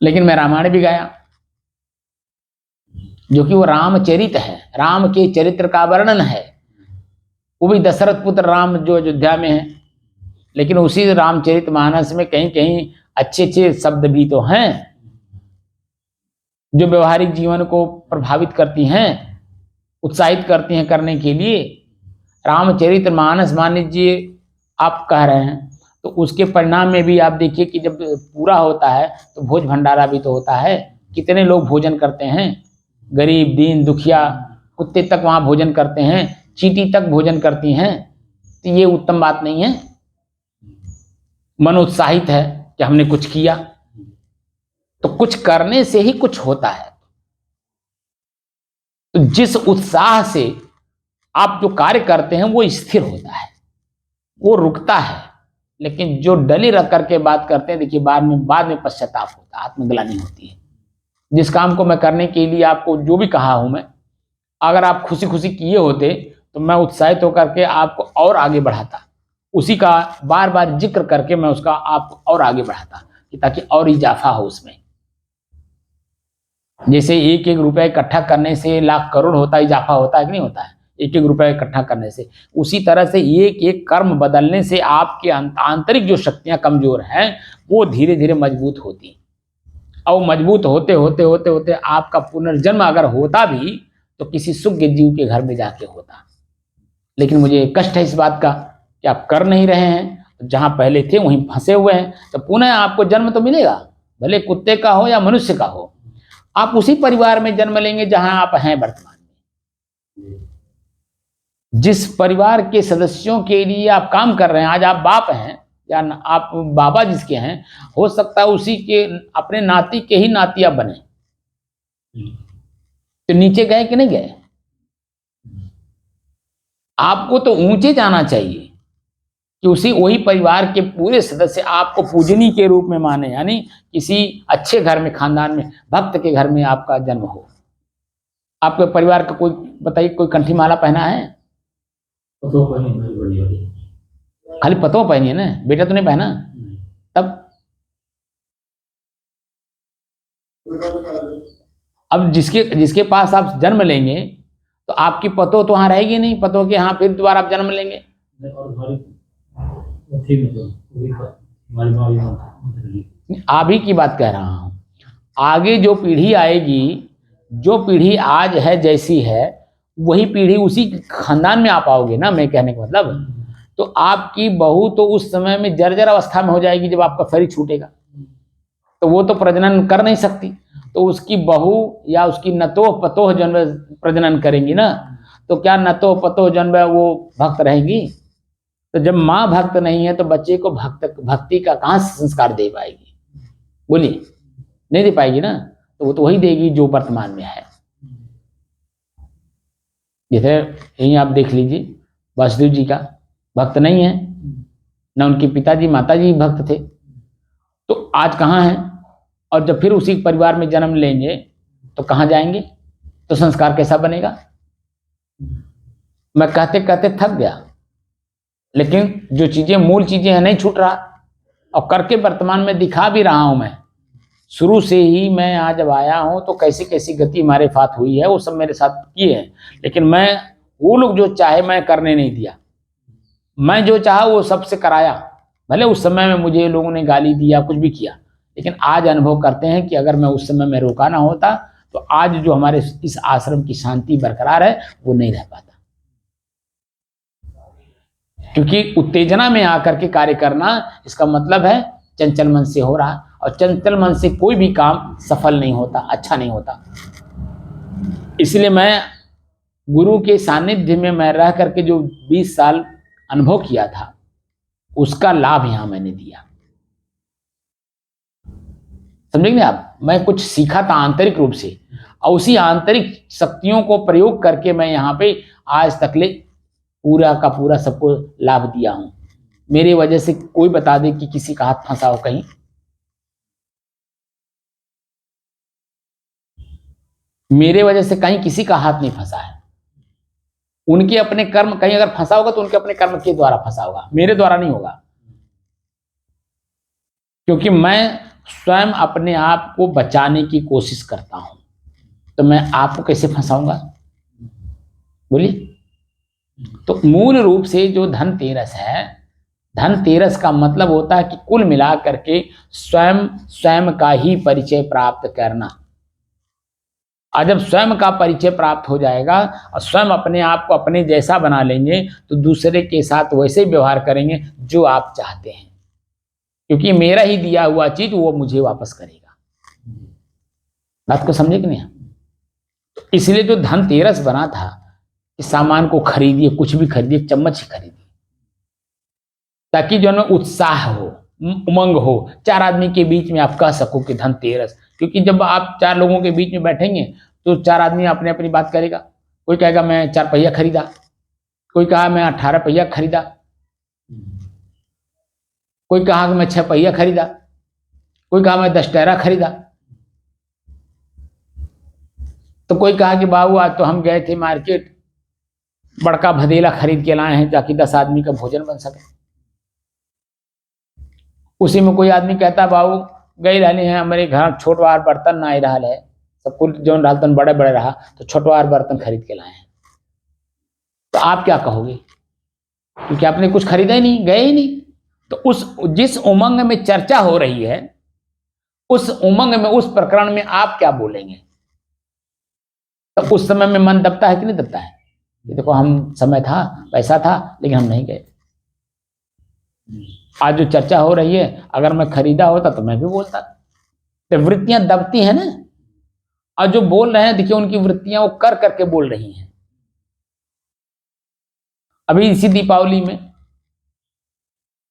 लेकिन मैं रामायण भी गाया, जो कि वो रामचरित है, राम के चरित्र का वर्णन है। वो भी दशरथ पुत्र राम जो अयोध्या में है, लेकिन उसी रामचरित मानस में कहीं कहीं अच्छे अच्छे शब्द भी तो हैं जो व्यवहारिक जीवन को प्रभावित करती हैं, उत्साहित करती हैं करने के लिए। रामचरित मानस मान लीजिए आप कह रहे हैं, तो उसके परिणाम में भी आप देखिए कि जब पूरा होता है तो भोज भंडारा भी तो होता है। कितने लोग भोजन करते हैं, गरीब दीन दुखिया कुत्ते तक वहां भोजन करते हैं, चींटी तक भोजन करती हैं। तो ये उत्तम बात नहीं है? मन उत्साहित है कि हमने कुछ किया, तो कुछ करने से ही कुछ होता है। तो जिस उत्साह से आप जो कार्य करते हैं वो स्थिर होता है, वो रुकता है। लेकिन जो डली रख करके बात करते हैं, देखिए बाद में पश्चाताप होता है, आत्मग्लानि होती है। जिस काम को मैं करने के लिए आपको जो भी कहा हूं मैं, अगर आप खुशी खुशी किए होते तो मैं उत्साहित होकर के आपको और आगे बढ़ाता, उसी का बार बार जिक्र करके मैं उसका आपको और आगे बढ़ाता, ताकि और इजाफा हो उसमें। जैसे 1-1 रुपया इकट्ठा करने से लाख करोड़ होता है, इजाफा होता है कि नहीं होता है? 1-1 रुपया इकट्ठा करने से, उसी तरह से एक कर्म बदलने से आपके आंतरिक जो शक्तियां कमजोर हैं वो धीरे धीरे मजबूत होती, और मजबूत होते होते होते आपका पुनर्जन्म अगर होता भी तो किसी सुज्ञ जीव के घर में जाके होता। लेकिन मुझे कष्ट है इस बात का कि आप कर नहीं रहे हैं, जहां पहले थे वहीं फंसे हुए हैं। तो पुनः आपको जन्म तो मिलेगा, भले कुत्ते का हो या मनुष्य का हो, आप उसी परिवार में जन्म लेंगे जहां आप हैं वर्तमान में। जिस परिवार के सदस्यों के लिए आप काम कर रहे हैं, आज आप बाप हैं या आप बाबा जिसके हैं, हो सकता है उसी के अपने नाती के ही नाती आप बने। तो नीचे गए कि नहीं गए? आपको तो ऊंचे जाना चाहिए कि उसी वही परिवार के पूरे सदस्य आपको पूजनी के रूप में माने, यानी किसी अच्छे घर में, खानदान में, भक्त के घर में आपका जन्म हो। आपके परिवार का कोई बताइए, कोई कंठी माला पहना है? तो पहनी भाई बढ़िया। खाली पतो पहनी है ना, बेटा तो नहीं पहना? तब अब जिसके पास आप जन्म लेंगे तो आपकी पतो तो वहां रहेगी नहीं, पतो के यहाँ फिर दोबारा आप जन्म लेंगे। अभी की बात कह रहा हूं, आगे जो पीढ़ी आएगी, जो पीढ़ी आज है जैसी है वही पीढ़ी उसी खानदान में आ पाओगे ना, मैं कहने का मतलब। तो आपकी बहू तो उस समय में जर्जर अवस्था में हो जाएगी जब आपका शरीर छूटेगा, तो वो तो प्रजनन कर नहीं सकती, तो उसकी बहू या उसकी नतोह पतोह जन्म प्रजनन करेंगी ना। तो क्या नतोह पतोह जन्म वो भक्त रहेंगी? तो जब माँ भक्त नहीं है तो बच्चे को भक्ति का कहाँ संस्कार दे पाएगी? बोलिए, नहीं दे पाएगी ना। तो वो तो वही देगी जो वर्तमान में है। जैसे यही आप देख लीजिए, वासुदेव जी का भक्त नहीं है, न उनके पिताजी माताजी भक्त थे, तो आज कहाँ हैं? और जब फिर उसी परिवार में जन्म लेंगे तो कहाँ जाएंगे? तो संस्कार कैसा बनेगा? मैं कहते कहते थक गया, लेकिन जो चीजें मूल चीजें हैं नहीं छूट रहा, और करके वर्तमान में दिखा भी रहा हूं मैं। शुरू से ही मैं आज जब आया हूं तो कैसी कैसी गति हमारे साथ हुई है वो सब मेरे साथ किए हैं, लेकिन मैं वो लोग जो चाहे मैं करने नहीं दिया। मैं जो चाहा वो सबसे कराया, भले उस समय में मुझे लोगों ने गाली दिया, कुछ भी किया, लेकिन आज अनुभव करते हैं कि अगर मैं उस समय में रोका ना होता तो आज जो हमारे इस आश्रम की शांति बरकरार है वो नहीं रह पाता। क्योंकि उत्तेजना में आकर के कार्य करना, इसका मतलब है चंचल मन से हो रहा, और चंचल मन से कोई भी काम सफल नहीं होता, अच्छा नहीं होता। इसलिए मैं गुरु के सानिध्य में मैं रह करके जो 20 साल अनुभव किया था उसका लाभ यहां मैंने दिया। समझेंगे आप? मैं कुछ सीखा था आंतरिक रूप से, और उसी आंतरिक शक्तियों को प्रयोग करके मैं यहाँ पे आज तक ले पूरा का पूरा सबको लाभ दिया हूं। मेरी वजह से कोई बता दे कि किसी का हाथ फंसा हो कहीं? मेरे वजह से कहीं किसी का हाथ नहीं फंसा है। उनके अपने कर्म, कहीं अगर फंसा होगा तो उनके अपने कर्म के द्वारा फंसा होगा, मेरे द्वारा नहीं होगा। क्योंकि मैं स्वयं अपने आप को बचाने की कोशिश करता हूं, तो मैं आपको कैसे फंसाऊंगा? बोलिए। तो मूल रूप से जो धनतेरस है, धनतेरस का मतलब होता है कि कुल मिला करके स्वयं का ही परिचय प्राप्त करना। और जब स्वयं का परिचय प्राप्त हो जाएगा और स्वयं अपने आप को अपने जैसा बना लेंगे तो दूसरे के साथ वैसे व्यवहार करेंगे जो आप चाहते हैं, क्योंकि मेरा ही दिया हुआ चीज वो मुझे वापस करेगा। बात को समझे कि नहीं? तो इसलिए जो धनतेरस बना था कि सामान को खरीदिए, कुछ भी खरीदिए, चम्मच ही खरीदिए, ताकि जो है उत्साह हो, उमंग हो, 4 आदमी के बीच में आप कह सको कि धनतेरस। क्योंकि जब आप 4 लोगों के बीच में बैठेंगे तो 4 आदमी अपने अपनी बात करेगा। कोई कहेगा मैं 4 पहिया खरीदा, कोई कहा मैं 18 पहिया खरीदा, कोई कहा कि मैं 6 पहिया खरीदा, कोई कहा मैं 10 टायरा खरीदा, तो कोई कहा कि बाबू आज तो हम गए थे मार्केट, बड़का भदेला खरीद के लाए हैं ताकि 10 आदमी का भोजन बन सके। उसी में कोई आदमी कहता है बाबू गई रहने हैं हमारे घर छोटवार बर्तन ना ही रहा है, सब कुछ जो डालतन बड़े बड़े रहा तो छोटवार बर्तन खरीद के लाए हैं। तो आप क्या कहोगे? क्योंकि आपने कुछ खरीदा ही नहीं, गए ही नहीं। तो उस जिस उमंग में चर्चा हो रही है, उस उमंग में, उस प्रकरण में आप क्या बोलेंगे? तो उस समय में मन दबता है कि नहीं दबता है? कि देखो हम समय था, पैसा था, लेकिन हम नहीं गए। आज जो चर्चा हो रही है, अगर मैं खरीदा होता तो मैं भी बोलता। तो वृत्तियां दबती हैं ना, और जो बोल रहे हैं देखिए उनकी वृत्तियां वो कर करके बोल रही हैं। अभी इसी दीपावली में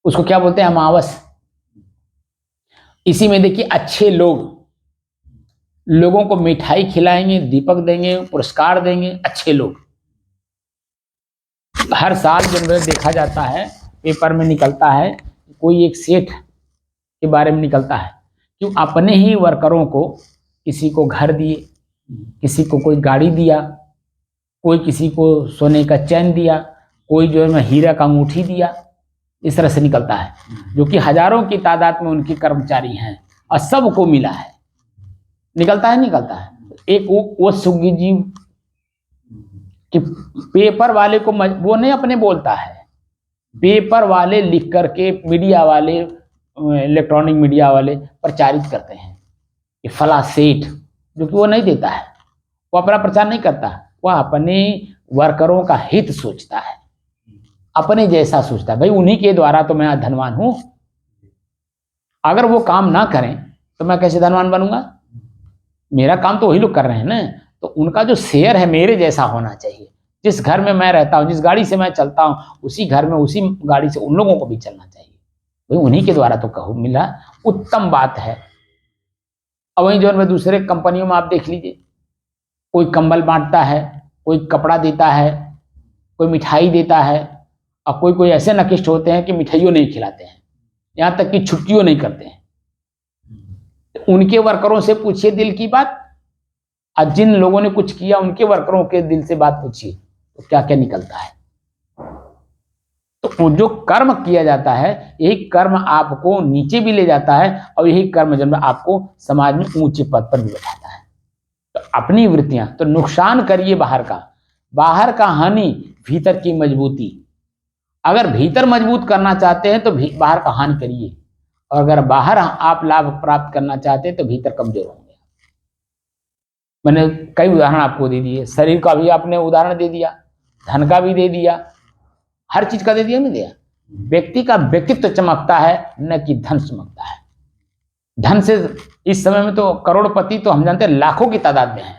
उसको क्या बोलते हैं, अमावस, इसी में देखिए अच्छे लोगों को मिठाई खिलाएंगे, दीपक देंगे, पुरस्कार देंगे, अच्छे लोग। हर साल जब देखा जाता है, पेपर में निकलता है, कोई एक सेठ के बारे में निकलता है कि अपने ही वर्करों को, किसी को घर दिए, किसी को कोई गाड़ी दिया, कोई किसी को सोने का चैन दिया, कोई जो है हीरा का अंगूठी दिया। इस तरह से निकलता है, जो कि हजारों की तादाद में उनके कर्मचारी हैं और सबको मिला है। निकलता है। एक वो सुगी जी कि पेपर वाले को वो नहीं अपने बोलता है, पेपर वाले लिख करके मीडिया वाले, इलेक्ट्रॉनिक मीडिया वाले प्रचारित करते हैं कि फला सेठ, जो कि वो नहीं देता है, वो अपना प्रचार नहीं करता, वह अपने वर्करों का हित सोचता है, अपने जैसा सोचता है। भाई उन्हीं के द्वारा तो मैं धनवान हूं, अगर वो काम ना करें तो मैं कैसे धनवान बनूंगा? मेरा काम तो वही लोग कर रहे हैं ना, तो उनका जो शेयर है मेरे जैसा होना चाहिए। जिस घर में मैं रहता हूँ, जिस गाड़ी से मैं चलता हूँ, उसी घर में उसी गाड़ी से उन लोगों को भी चलना चाहिए। भाई उन्हीं के द्वारा तो कहो मिला, उत्तम बात है। अब वहीं जो है दूसरे कंपनियों में आप देख लीजिए, कोई कंबल बांटता है, कोई कपड़ा देता है, कोई मिठाई देता है, और कोई ऐसे नकिष्ट होते हैं कि मिठाइयों नहीं खिलाते हैं, यहाँ तक कि छुट्टियों नहीं करते हैं। उनके वर्करों से पूछिए दिल की बात, और जिन लोगों ने कुछ किया उनके वर्करों के दिल से बात पूछिए, तो क्या क्या निकलता है। तो जो कर्म किया जाता है, यही कर्म आपको नीचे भी ले जाता है, और यही कर्म जब आपको समाज में ऊंचे पद पर भी बैठाता है। तो अपनी वृत्तियां तो नुकसान करिए बाहर का हानि, भीतर की मजबूती। अगर भीतर मजबूत करना चाहते हैं तो बाहर का हानि करिए, और अगर बाहर आप लाभ प्राप्त करना चाहते हैं तो भीतर कमजोर होंगे। मैंने कई उदाहरण आपको दे दिए, शरीर का भी आपने उदाहरण दे दिया, धन का भी दे दिया, हर चीज का दे दिया नहीं दिया। व्यक्ति का व्यक्तित्व चमकता है, न कि धन चमकता है। धन से इस समय में तो करोड़पति तो हम जानते हैं लाखों की तादाद में है,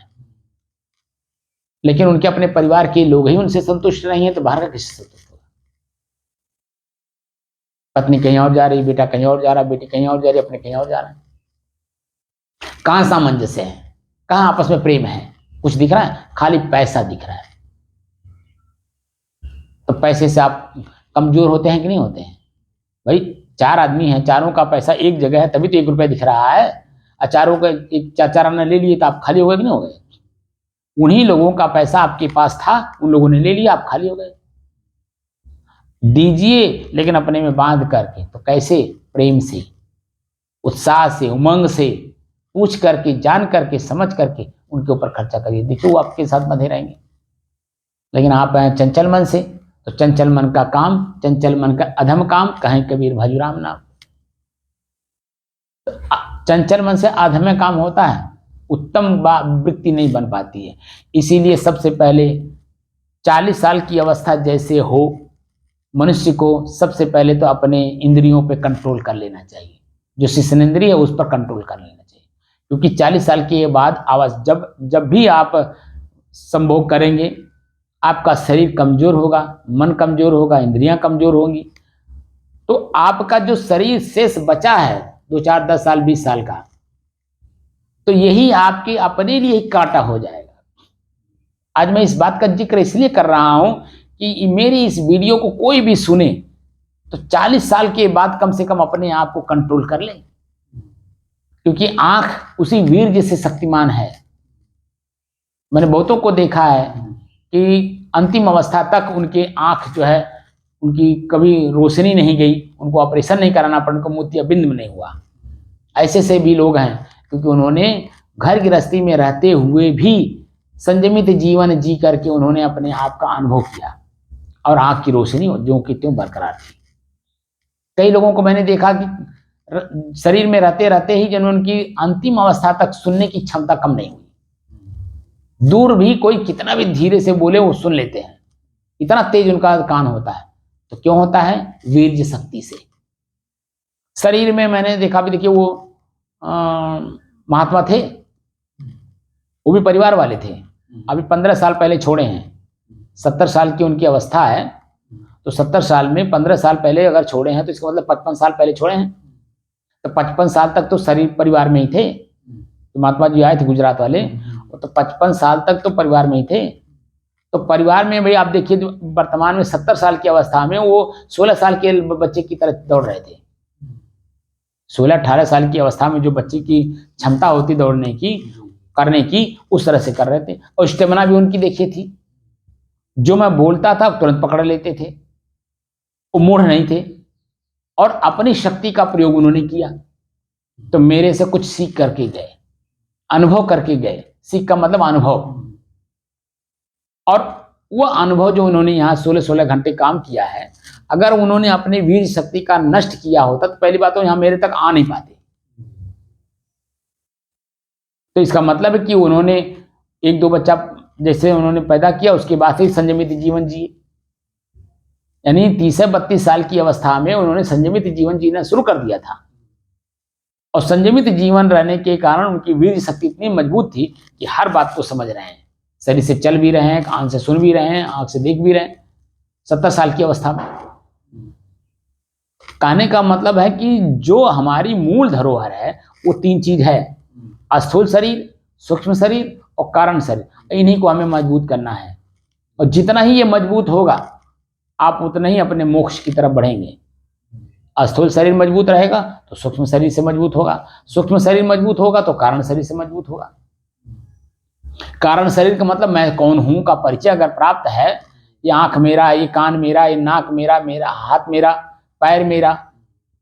लेकिन उनके अपने परिवार के लोग ही उनसे संतुष्ट नहीं है, तो बाहर का किससे संतुष्ट होगा? पत्नी कहीं और जा रही, बेटा कहीं और जा रहा, बेटी कहीं और जा रही, अपने कहीं और जा रहे हैं। कहां सामंजस्य है, कहां आपस में प्रेम है? कुछ दिख रहा है? खाली पैसा दिख रहा है। तो पैसे से आप कमजोर होते हैं कि नहीं होते हैं? भाई 4 आदमी हैं, चारों का पैसा एक जगह है, तभी तो 1 रुपया दिख रहा है। और चारों का 4 आना ले लिए तो आप खाली हो गए कि नहीं हो गए? उन्हीं लोगों का पैसा आपके पास था, उन लोगों ने ले लिया, आप खाली हो गए। दीजिए लेकिन अपने में बांध करके। तो कैसे? प्रेम से, उत्साह से, उमंग से, पूछ करके, जान करके, समझ करके उनके ऊपर खर्चा करिए। देखिए वो आपके साथ बंधे रहेंगे। लेकिन आप हैं चंचल मन से, तो चंचल मन का काम, चंचल मन का अधम काम, कहें कबीर भजुराम नाम। तो चंचल मन से अधम काम होता है, उत्तम वृत्ति नहीं बन पाती है। इसीलिए सबसे पहले 40 साल की अवस्था जैसे हो, मनुष्य को सबसे पहले तो अपने इंद्रियों पे कंट्रोल कर लेना चाहिए। जो शिश्नेंद्रिय है उस पर कंट्रोल कर लेना चाहिए, क्योंकि 40 साल के बाद आवाज जब भी आप संभोग करेंगे, आपका शरीर कमजोर होगा, मन कमजोर होगा, इंद्रियां कमजोर होंगी। तो आपका जो शरीर शेष बचा है 2, 4, 10 साल, 20 साल का, तो यही आपके अपने लिए ही कांटा हो जाएगा। आज मैं इस बात का जिक्र इसलिए कर रहा हूं कि मेरी इस वीडियो को कोई भी सुने तो 40 साल के बाद कम से कम अपने आप को कंट्रोल कर ले, क्योंकि आंख उसी वीर जैसे शक्तिमान है। मैंने बहुतों को देखा है कि अंतिम अवस्था तक उनके आंख जो है, उनकी कभी रोशनी नहीं गई, उनको ऑपरेशन नहीं कराना पड़ा, उनको मोतियाबिंद में नहीं हुआ। ऐसे से भी लोग हैं, क्योंकि उन्होंने घर गृहस्थी में रहते हुए भी संयमित जीवन जी करके उन्होंने अपने आप का अनुभव किया, और आंख की रोशनी जो कि त्यों बरकरार थी। कई लोगों को मैंने देखा कि शरीर में रहते रहते ही जब उनकी अंतिम अवस्था तक सुनने की क्षमता कम नहीं हुई। दूर भी कोई कितना भी धीरे से बोले वो सुन लेते हैं, इतना तेज उनका कान होता है। तो क्यों होता है? वीर्य शक्ति से। शरीर में मैंने देखा भी, देखिए वो महात्मा थे, वो भी परिवार वाले थे, अभी 15 साल पहले छोड़े हैं, 70 साल की उनकी अवस्था है। तो 70 साल में 15 साल पहले अगर छोड़े हैं तो इसका मतलब 55 साल पहले छोड़े हैं। तो 55 साल तक तो शरीर परिवार में ही थे। तो महात्मा जी आए थे गुजरात वाले, तो 55 साल तक तो परिवार में ही थे। तो परिवार में भाई आप देखिए, वर्तमान में 70 साल की अवस्था में वो 16 साल के बच्चे की तरह दौड़ रहे थे। 16-18 साल की अवस्था में जो बच्चे की क्षमता होती दौड़ने की, करने की, उस तरह से कर रहे थे। और स्टेमिना भी उनकी देखी थी, जो मैं बोलता था तुरंत पकड़ लेते थे, वो मूढ़ नहीं थे और अपनी शक्ति का प्रयोग उन्होंने किया। तो मेरे से कुछ सीख करके गए, अनुभव करके गए। सीख का मतलब अनुभव। और वो अनुभव जो उन्होंने यहाँ 16-16 घंटे काम किया है, अगर उन्होंने अपनी वीर शक्ति का नष्ट किया होता तो पहली बात तो यहाँ मेरे तक आ नहीं पाते। तो इसका मतलब है कि उन्होंने 1-2 बच्चा जैसे उन्होंने पैदा किया, उसके बाद से संयमित जीवन जिए। यानी 30-32 साल की अवस्था में उन्होंने संयमित जीवन जीना शुरू कर दिया था। और संयमित जीवन रहने के कारण उनकी वीर शक्ति इतनी मजबूत थी कि हर बात को समझ रहे हैं, शरीर से चल भी रहे हैं, कान से सुन भी रहे हैं, आंख से देख भी रहे हैं, 70 साल की अवस्था में। कहने का मतलब है कि जो हमारी मूल धरोहर है वो 3 चीज है, स्थूल शरीर, सूक्ष्म शरीर और कारण शरीर। इन्हीं को हमें मजबूत करना है। और जितना ही ये मजबूत होगा आप उतना ही अपने मोक्ष की तरफ बढ़ेंगे। स्थूल शरीर मजबूत रहेगा तो सूक्ष्म शरीर से मजबूत होगा, सूक्ष्म शरीर मजबूत होगा तो कारण शरीर से मजबूत होगा। कारण शरीर का मतलब मैं कौन हूं का परिचय अगर प्राप्त है, ये आंख मेरा, ये कान मेरा, ये नाक मेरा, मेरा हाथ मेरा, पैर मेरा,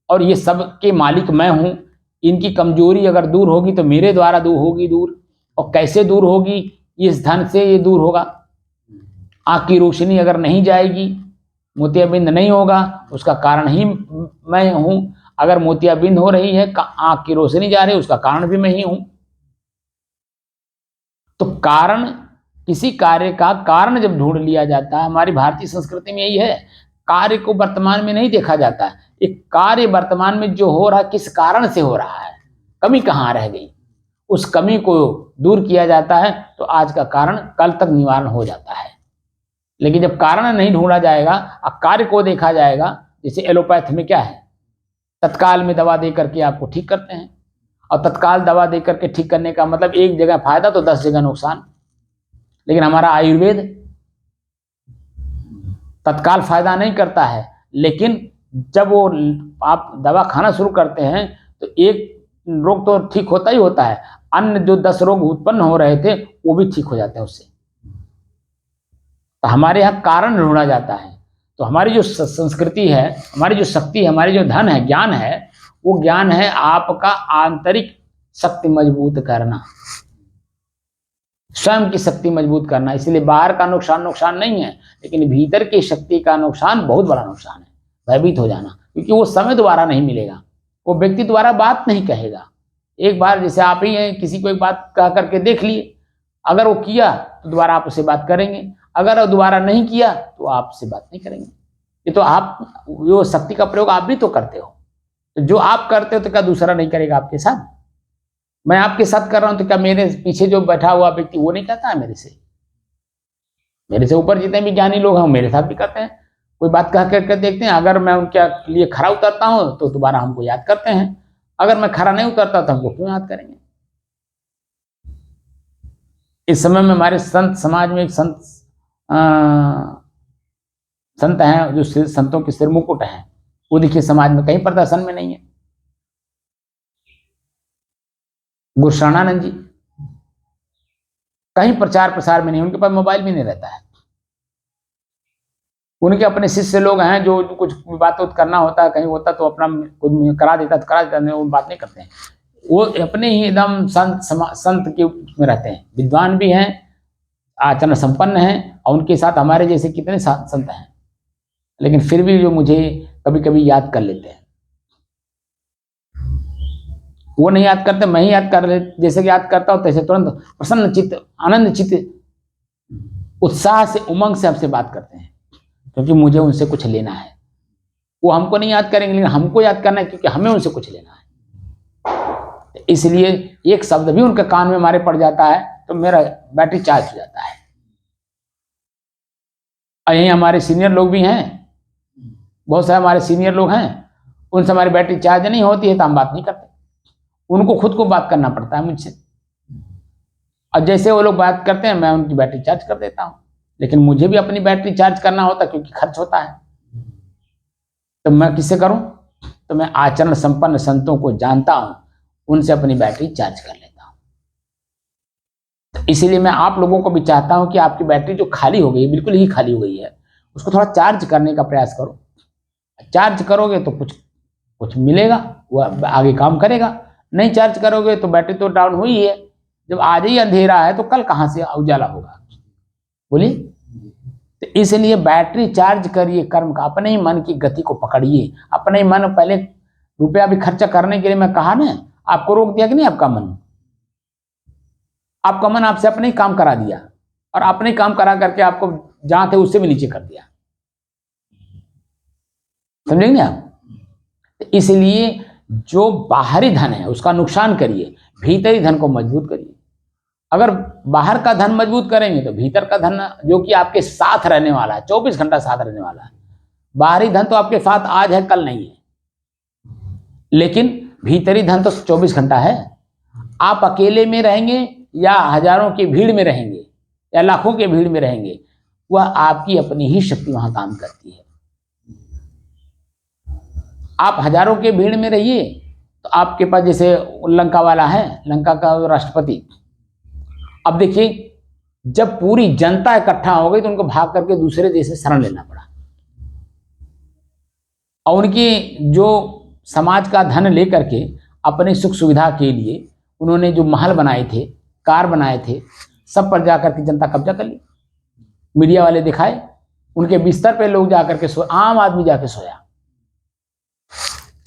और ये सब के मालिक मैं हूं। इनकी कमजोरी अगर दूर होगी तो मेरे द्वारा दूर होगी। दूर और कैसे दूर होगी? इस धन से ये दूर होगा। आंख की रोशनी अगर नहीं जाएगी, मोतियाबिंद नहीं होगा, उसका कारण ही मैं हूं। अगर मोतियाबिंद हो रही है, आंख की रोशनी जा रही है, उसका कारण भी मैं ही हूं। तो कारण, किसी कार्य का कारण जब ढूंढ लिया जाता है, हमारी भारतीय संस्कृति में यही है, कार्य को वर्तमान में नहीं देखा जाता है। एक कार्य वर्तमान में जो हो रहा है किस कारण से हो रहा है, कमी कहाँ रह गई, उस कमी को दूर किया जाता है तो आज का कारण कल तक निवारण हो जाता है। लेकिन जब कारण नहीं ढूंढा जाएगा और कार्य को देखा जाएगा, जैसे एलोपैथ में क्या है, तत्काल में दवा दे करके आपको ठीक करते हैं। और तत्काल दवा दे करके ठीक करने का मतलब एक जगह फायदा तो 10 जगह नुकसान। लेकिन हमारा आयुर्वेद तत्काल फायदा नहीं करता है, लेकिन जब वो आप दवा खाना शुरू करते हैं तो एक रोग तो ठीक होता ही होता है, अन्य जो 10 रोग उत्पन्न हो रहे थे वो भी ठीक हो जाते हैं उससे। तो हमारे यहाँ कारण ढूंढा जाता है। तो हमारी जो संस्कृति है, हमारी जो शक्ति है, हमारी जो धन है, ज्ञान है, वो ज्ञान है आपका आंतरिक शक्ति मजबूत करना, स्वयं की शक्ति मजबूत करना। इसलिए बाहर का नुकसान नहीं है, लेकिन भीतर की शक्ति का नुकसान बहुत बड़ा नुकसान है, भयभीत हो जाना। क्योंकि वो समय दोबारा नहीं मिलेगा, वो व्यक्ति दोबारा बात नहीं कहेगा। एक बार जैसे आप ही हैं, किसी को एक बात कह करके देख लिए, अगर वो किया तो दोबारा आप उससे बात करेंगे, अगर वो दोबारा नहीं किया तो आपसे बात नहीं करेंगे। ये तो आप वो शक्ति का प्रयोग आप भी तो करते हो, तो जो आप करते हो तो क्या दूसरा नहीं करेगा आपके साथ? मैं आपके साथ कर रहा हूं तो क्या मेरे पीछे जो बैठा हुआ व्यक्ति वो नहीं कहता है मेरे से ऊपर जितने भी ज्ञानी लोग हैं मेरे साथ भी करते हैं। कोई बात कह करके देखते हैं, अगर मैं उनके लिए खरा उतरता हूं तो दोबारा हमको याद करते हैं, अगर मैं खरा नहीं उतरता तो हमको क्यों याद करेंगे। इस समय में हमारे संत समाज में एक संत हैं जो संतों के सिर मुकुट हैं, वो देखिए समाज में कहीं प्रदर्शन में नहीं है। गुरु शरणानंद जी कहीं प्रचार प्रसार में नहीं, उनके पास मोबाइल भी नहीं रहता है। उनके अपने शिष्य लोग हैं जो कुछ बात करना होता है, कहीं होता तो अपना कुछ करा देता तो करा देता, वो बात नहीं करते हैं। वो अपने ही एकदम संत के में रहते हैं, विद्वान भी हैं, आचरण संपन्न हैं, और उनके साथ हमारे जैसे कितने संत हैं, लेकिन फिर भी जो मुझे कभी कभी याद कर लेते हैं। वो नहीं याद करते, मैं ही याद कर ले, जैसे कि याद करता हूं तैसे तुरंत प्रसन्न चित्त, आनंद चित्त, उत्साह से, उमंग से हमसे बात करते हैं। क्योंकि मुझे उनसे कुछ लेना है। वो हमको नहीं याद करेंगे, लेकिन हमको याद करना है, क्योंकि हमें उनसे कुछ लेना है। इसलिए एक शब्द भी उनके कान में हमारे पड़ जाता है तो मेरा बैटरी चार्ज हो जाता है। यहीं हमारे सीनियर लोग भी हैं, बहुत सारे हमारे सीनियर लोग हैं, उनसे हमारी बैटरी चार्ज नहीं होती है तो हम बात नहीं करते, उनको खुद को बात करना पड़ता है मुझसे। और जैसे वो लोग बात करते हैं मैं उनकी बैटरी चार्ज कर देता हूँ, लेकिन मुझे भी अपनी बैटरी चार्ज करना होता है क्योंकि खर्च होता है। तो मैं किससे करूं? तो मैं आचरण संपन्न संतों को जानता हूं, उनसे अपनी बैटरी चार्ज कर लेता हूं। तो इसीलिए मैं आप लोगों को भी चाहता हूं कि आपकी बैटरी जो खाली हो गई, बिल्कुल ही खाली हो गई है, उसको थोड़ा चार्ज करने का प्रयास करो। चार्ज करोगे तो कुछ कुछ मिलेगा, वो आगे काम करेगा। नहीं चार्ज करोगे तो बैटरी तो डाउन हुई है। जब आज ही अंधेरा है तो कल कहां से उजाला होगा? बोलिए। तो इसलिए बैटरी चार्ज करिए कर्म का, अपने ही मन की गति को पकड़िए। अपने ही मन, पहले रुपया भी खर्चा करने के लिए मैं कहा ना, आपको रोक दिया कि नहीं? आपका मन आपसे अपने ही काम करा दिया, और अपने ही काम करा करके आपको जहां थे उससे भी नीचे कर दिया। समझेंगे आप? तो इसलिए जो बाहरी धन है उसका नुकसान करिए, भीतरी धन को मजबूत करिए। अगर बाहर का धन मजबूत करेंगे तो भीतर का धन, जो कि आपके साथ रहने वाला है, 24 घंटा साथ रहने वाला है। बाहरी धन तो आपके साथ आज है कल नहीं है, लेकिन भीतरी धन तो 24 घंटा है। आप अकेले में रहेंगे या हजारों की भीड़ में रहेंगे या लाखों की भीड़ में रहेंगे, वह आपकी अपनी ही शक्ति वहां काम करती है। आप हजारों के भीड़ में रहिए तो आपके पास, जैसे लंका वाला है, लंका का राष्ट्रपति, अब देखिए जब पूरी जनता इकट्ठा हो गई तो उनको भाग करके दूसरे देश में शरण लेना पड़ा, और उनकी जो समाज का धन लेकर के अपने सुख सुविधा के लिए उन्होंने जो महल बनाए थे, कार बनाए थे, सब पर जाकर के जनता कब्जा कर ली। मीडिया वाले दिखाए, उनके बिस्तर पे लोग जाकर के आम आदमी जाके सोया।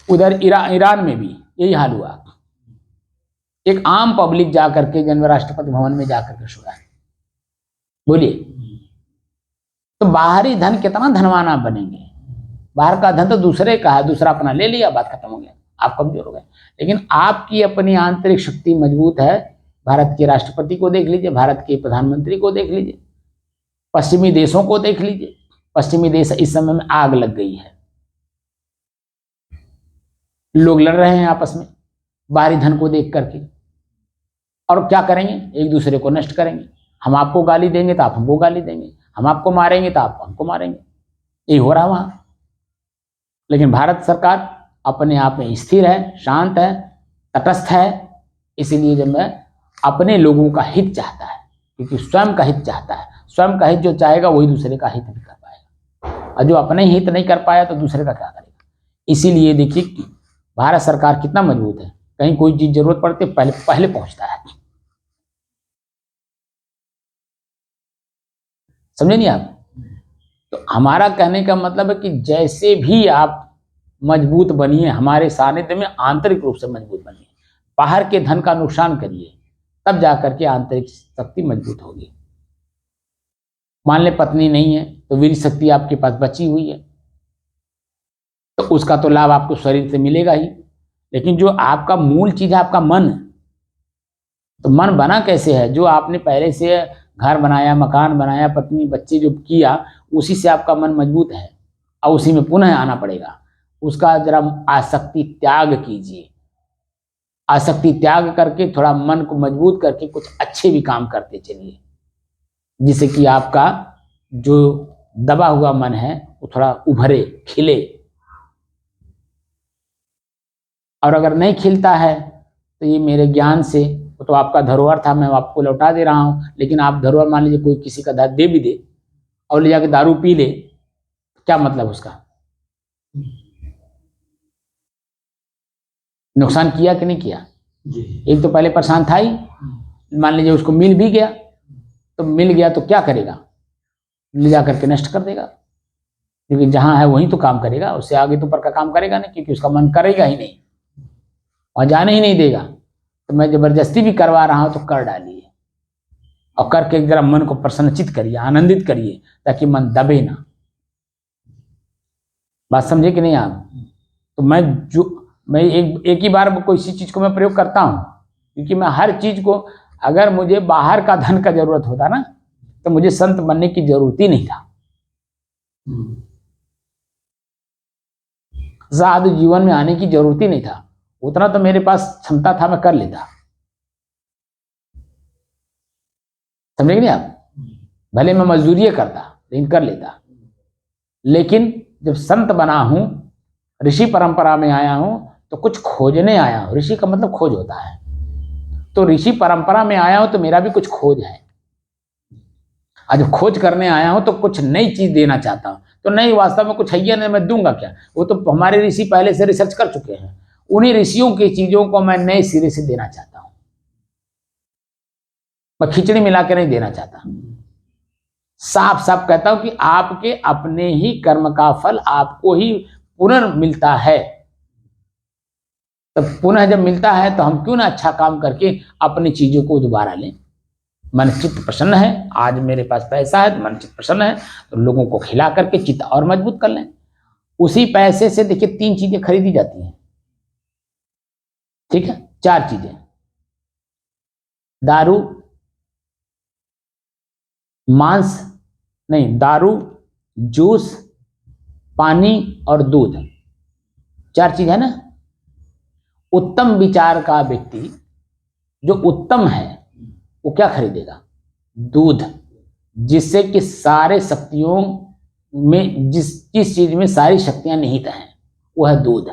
उधर ईरान में भी यही हाल हुआ, एक आम पब्लिक जाकर के जन्म राष्ट्रपति भवन में जाकर के सोया। बोलिए, तो बाहरी धन कितना धनवान आप बनेंगे? बाहर का धन तो दूसरे का है, दूसरा अपना ले लिया, बात खत्म हो गया, आप कमजोर हो गए। लेकिन आपकी अपनी आंतरिक शक्ति मजबूत है। भारत के राष्ट्रपति को देख लीजिए, भारत के प्रधानमंत्री को देख लीजिए, पश्चिमी देशों को देख लीजिए। पश्चिमी देश इस समय में आग लग गई है, लोग लड़ रहे हैं आपस में बाहरी धन को देख करके, और क्या करेंगे? एक दूसरे को नष्ट करेंगे। हम आपको गाली देंगे तो आप हमको गाली देंगे, हम आपको मारेंगे तो आप हमको मारेंगे, यही हो रहा वहां। लेकिन भारत सरकार अपने आप में स्थिर है, शांत है, तटस्थ है। इसीलिए जब मैं अपने लोगों का हित चाहता है, क्योंकि स्वयं का हित चाहता है, स्वयं का हित जो चाहेगा वही दूसरे का हित भी कर पाएगा, और जो अपने हित नहीं कर पाया तो दूसरे का क्या करेगा? इसीलिए देखिए भारत सरकार कितना मजबूत है, कहीं कोई चीज जरूरत पड़ती है पहले पहुंचता है। समझे नहीं आप? तो हमारा कहने का मतलब है कि जैसे भी आप मजबूत बनिए, हमारे सानिध्य में आंतरिक रूप से मजबूत बनिए। बाहर के धन का नुकसान करिए, तब जाकर के आंतरिक शक्ति मजबूत होगी। मान ले पत्नी नहीं है तो वीर शक्ति आपके पास बची हुई है, तो उसका तो लाभ आपको शरीर से मिलेगा ही। लेकिन जो आपका मूल चीज है, आपका मन, तो मन बना कैसे है? जो आपने पहले से घर बनाया, मकान बनाया, पत्नी बच्चे जो किया, उसी से आपका मन मजबूत है, और उसी में पुनः आना पड़ेगा। उसका जरा आसक्ति त्याग कीजिए, आसक्ति त्याग करके थोड़ा मन को मजबूत करके कुछ अच्छे भी काम करते चलिए, जिससे कि आपका जो दबा हुआ मन है वो थोड़ा उभरे, खिले। और अगर नहीं खिलता है तो ये मेरे ज्ञान से, तो आपका धरोहर था, मैं आपको लौटा दे रहा हूं। लेकिन आप धरोहर, मान लीजिए कोई किसी का दे भी दे और ले जाके दारू पी ले, क्या मतलब उसका? नुकसान किया कि नहीं किया? एक तो पहले परेशान था ही, मान लीजिए उसको मिल भी गया, तो मिल गया तो क्या करेगा? ले जाकर के नष्ट कर देगा, क्योंकि जहां है वहीं तो काम करेगा, उससे आगे तो ऊपर का काम करेगा नहीं, क्योंकि उसका मन करेगा ही नहीं और जाने ही नहीं देगा। तो मैं जबरदस्ती भी करवा रहा हूं तो कर डालिए, और करके जरा मन को प्रसन्नचित करिए, आनंदित करिए, ताकि मन दबे ना। बात समझे कि नहीं आप? तो मैं एक ही बार कोई सी चीज को मैं प्रयोग करता हूँ, क्योंकि मैं हर चीज को, अगर मुझे बाहर का धन का जरूरत होता ना तो मुझे संत बनने की जरूरत ही नहीं था। साधु जीवन में आने की जरूरत ही नहीं था, उतना तो मेरे पास क्षमता था, मैं कर लेता। समझे नहीं आप? भले मैं मजदूरी करता लेकिन कर लेता। लेकिन जब संत बना हूं, ऋषि परंपरा में आया हूं, तो कुछ खोजने आया हूं। ऋषि का मतलब खोज होता है, तो ऋषि परंपरा में आया हूं तो मेरा भी कुछ खोज है। आज खोज करने आया हूं तो कुछ नई चीज देना चाहता हूं। तो नहीं, वास्तव में कुछ है ही नहीं, मैं दूंगा क्या? वो तो हमारे ऋषि पहले से रिसर्च कर चुके हैं। उन्हीं ऋषियों की चीजों को मैं नए सिरे से देना चाहता हूं। मैं खिचड़ी मिला के नहीं देना चाहता। साफ साफ कहता हूं कि आपके अपने ही कर्म का फल आपको ही पुनर्मिलता है। तब पुनः जब मिलता है तो हम क्यों ना अच्छा काम करके अपनी चीजों को दोबारा लें। मन चित्त प्रसन्न है, आज मेरे पास पैसा है तो मन चित्त प्रसन्न है, तो लोगों को खिला करके चित्त और मजबूत कर लें। उसी पैसे से देखिए 3 चीजें खरीदी जाती हैं, ठीक है? 4 चीजें, दारू, मांस नहीं, दारू, जूस, पानी और दूध, 4 चीज है ना। उत्तम विचार का व्यक्ति जो उत्तम है वो क्या खरीदेगा? दूध, जिससे कि सारे शक्तियों में जिस चीज में सारी शक्तियां निहित हैं वो है दूध।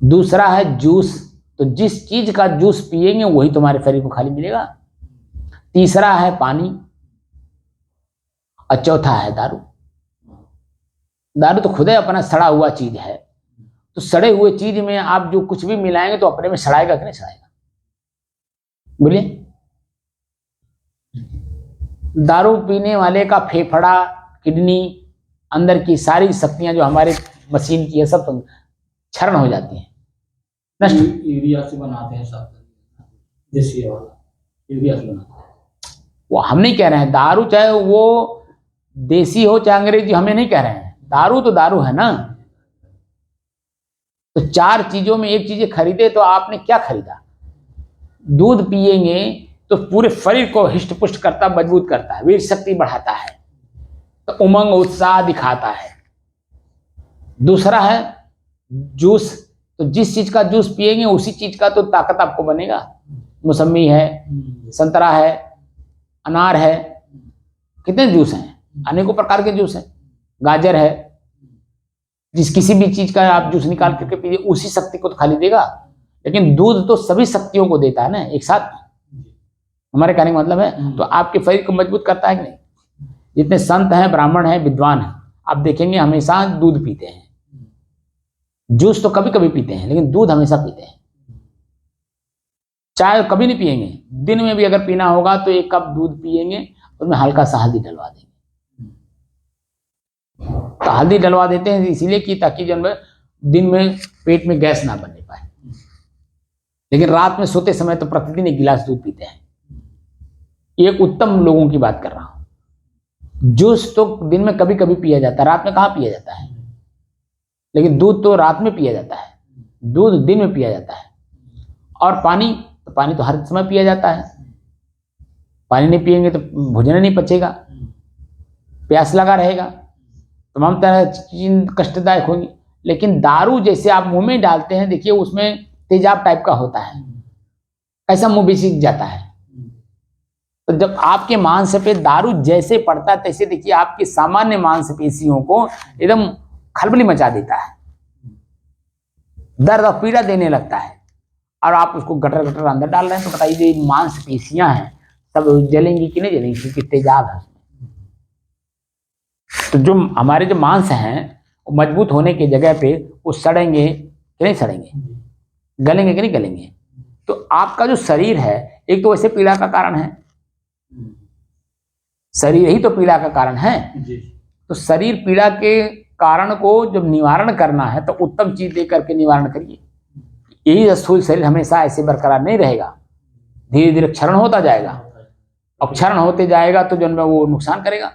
दूसरा है जूस, तो जिस चीज का जूस पिएंगे वही तुम्हारे शरीर को खाली मिलेगा। तीसरा है पानी और चौथा है दारू। दारू तो खुद ही अपना सड़ा हुआ चीज है, तो सड़े हुए चीज में आप जो कुछ भी मिलाएंगे तो अपने में सड़ाएगा कि नहीं सड़ाएगा? बोलिए। दारू पीने वाले का फेफड़ा, किडनी, अंदर की सारी शक्तियां जो हमारे मशीन की है सब क्षरण हो जाती हैं, नष्ट। यूरिया से बनाते हैं सब, देसी वाला यूरिया से बनाते हैं। वो हम नहीं कह रहे हैं, दारू चाहे वो देसी हो चाहे अंग्रेजी, हमें नहीं कह रहे हैं। दारू तो दारू है ना। तो 4 चीजों में एक चीज खरीदे तो आपने क्या खरीदा? दूध पिएंगे तो पूरे शरीर को हिष्ट पुष्ट करता, मजबूत करता है, वीर शक्ति बढ़ाता है, तो उमंग उत्साह दिखाता है। दूसरा है जूस, तो जिस चीज का जूस पिएंगे उसी चीज का तो ताकत आपको बनेगा। मौसमी है, संतरा है, अनार है, कितने जूस हैं, अनेकों प्रकार के जूस हैं। गाजर है, जिस किसी भी चीज का आप जूस निकाल करके पीजिए उसी शक्ति को तो खाली देगा। लेकिन दूध तो सभी शक्तियों को देता है ना एक साथ, हमारे कहने का मतलब है। तो आपके शरीर को मजबूत करता है कि नहीं? जितने संत हैं, ब्राह्मण हैं, विद्वान हैं, आप देखेंगे हमेशा दूध पीते हैं। जूस तो कभी कभी पीते हैं, लेकिन दूध हमेशा पीते हैं। चाय कभी नहीं पिएंगे, दिन में भी अगर पीना होगा तो 1 कप दूध पिएंगे, उसमें हल्का सा हल्दी डलवा देंगे। तो हल्दी डलवा देते हैं इसीलिए कि ताकि जो दिन में पेट में गैस ना बनने पाए। लेकिन रात में सोते समय तो प्रतिदिन 1 गिलास दूध पीते हैं। एक उत्तम लोगों की बात कर रहा हूं। जूस तो दिन में कभी कभी पिया जाता है, रात में कहाँ पिया जाता है? लेकिन दूध तो रात में पिया जाता है, दूध दिन में पिया जाता है। और पानी, तो पानी तो हर समय पिया जाता है। पानी नहीं पिएंगे तो भोजन नहीं पचेगा, प्यास लगा रहेगा, तमाम तरह की चीज कष्टदायक होंगी। लेकिन दारू जैसे आप मुंह में डालते हैं, देखिए उसमें तेजाब टाइप का होता है, ऐसा मुंह भी सीख जाता है। तो जब आपके मांस पे दारू जैसे पड़ता है तैसे देखिए आपकी सामान्य मांसपेशियों को एकदम खलबली मचा देता है, दर्द और पीड़ा देने लगता है। और आप उसको गटर गटर अंदर डाल रहे हैं, तो बताइए मांसपेशियां हैं सब जलेंगी कि नहीं जलेंगी? क्योंकि तेजाब है उसमें। तो जो हमारे जो मांस हैं वो मजबूत होने की जगह पे वो सड़ेंगे कि नहीं सड़ेंगे, गलेंगे कि नहीं गलेंगे? तो आपका जो शरीर है एक तो वैसे पीड़ा का कारण है, शरीर ही तो पीड़ा का कारण है। तो शरीर पीड़ा के कारण को जब निवारण करना है तो उत्तम चीज दे करके निवारण करिए। यही स्थूल शरीर हमेशा ऐसे बरकरार नहीं रहेगा, धीरे धीरे क्षरण होता जाएगा, और क्षरण होते जाएगा तो जो वो नुकसान करेगा।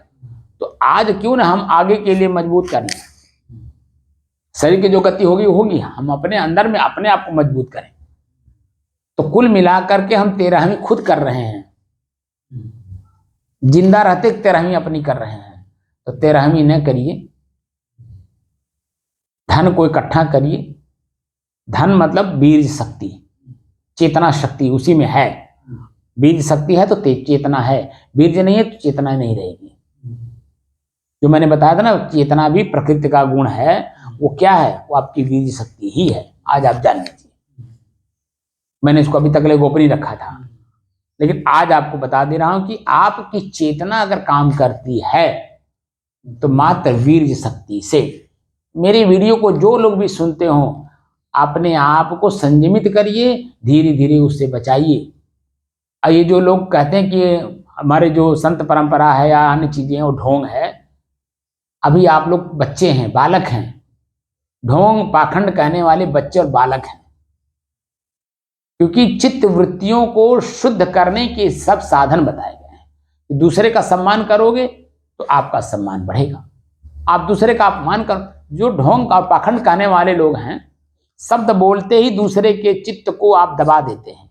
तो आज क्यों ना हम आगे के लिए मजबूत करें। शरीर की जो गति होगी होगी, हम अपने अंदर में अपने आप को मजबूत करें। तो कुल मिलाकर के हम 13वीं खुद कर रहे हैं, जिंदा रहते 13वीं अपनी कर रहे हैं। तो 13वीं न करिए, धन को इकट्ठा करिए। धन मतलब बीज शक्ति, चेतना शक्ति उसी में है। बीज शक्ति है तो चेतना है, बीज नहीं है तो चेतना नहीं रहेगी। जो मैंने बताया था ना, चेतना भी प्रकृति का गुण है। वो क्या है? वो आपकी बीज शक्ति ही है। आज आप जान लीजिए। मैंने इसको अभी तक ले गोपनीय रखा था, लेकिन आज आपको बता दे रहा हूं कि आपकी चेतना अगर काम करती है तो मात्र वीर्य शक्ति से। मेरी वीडियो को जो लोग भी सुनते हो, अपने आप को संयमित करिए, धीरे धीरे उससे बचाइए। और ये जो लोग कहते हैं कि हमारे जो संत परंपरा है या अन्य चीजें वो ढोंग है, अभी आप लोग बच्चे हैं, बालक हैं। ढोंग पाखंड कहने वाले बच्चे और बालक हैं, क्योंकि चित्त वृत्तियों को शुद्ध करने के सब साधन बताए गए हैं। दूसरे का सम्मान करोगे तो आपका सम्मान बढ़ेगा, आप दूसरे का अपमान करो। जो ढोंग का पाखंड कहने वाले लोग हैं, शब्द बोलते ही दूसरे के चित्त को आप दबा देते हैं।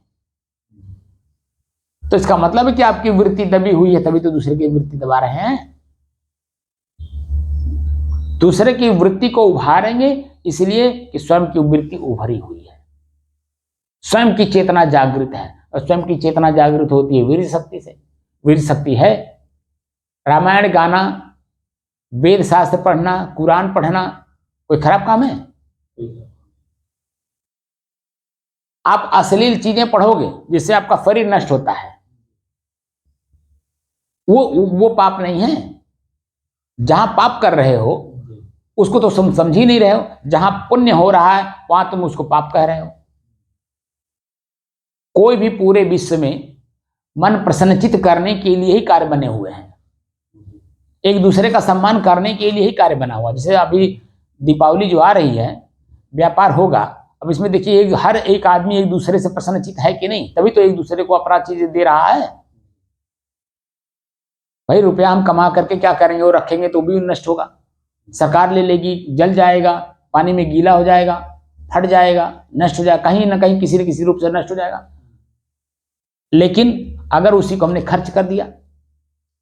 तो इसका मतलब है कि आपकी वृत्ति दबी हुई है, तभी तो दूसरे की वृत्ति दबा रहे हैं। दूसरे की वृत्ति को उभारेंगे इसलिए कि स्वयं की वृत्ति उभरी हुई है, स्वयं की चेतना जागृत है। और स्वयं की चेतना जागृत होती है वीर शक्ति से। वीर शक्ति है रामायण गाना, वेद शास्त्र पढ़ना, कुरान पढ़ना कोई खराब काम है? आप अश्लील चीजें पढ़ोगे जिससे आपका शरीर नष्ट होता है, वो पाप नहीं है। जहां पाप कर रहे हो उसको तो समझ ही नहीं रहे हो, जहां पुण्य हो रहा है वहां तुम उसको पाप कह रहे हो। कोई भी पूरे विश्व में मन प्रसन्नचित करने के लिए ही कार्य बने हुए हैं, एक दूसरे का सम्मान करने के लिए ही कार्य बना हुआ। जैसे अभी दीपावली जो आ रही है, व्यापार होगा। अब इसमें देखिए हर एक आदमी एक दूसरे से प्रसन्नचित है कि नहीं, तभी तो एक दूसरे को अपराध चीजें दे रहा है। भाई रुपया हम कमा करके क्या करेंगे, वो रखेंगे तो भी नष्ट होगा, सरकार ले लेगी, जल जाएगा, पानी में गीला हो जाएगा, फट जाएगा, नष्ट हो जाएगा, कहीं ना कहीं किसी न किसी रूप से नष्ट हो जाएगा। लेकिन अगर उसी को हमने खर्च कर दिया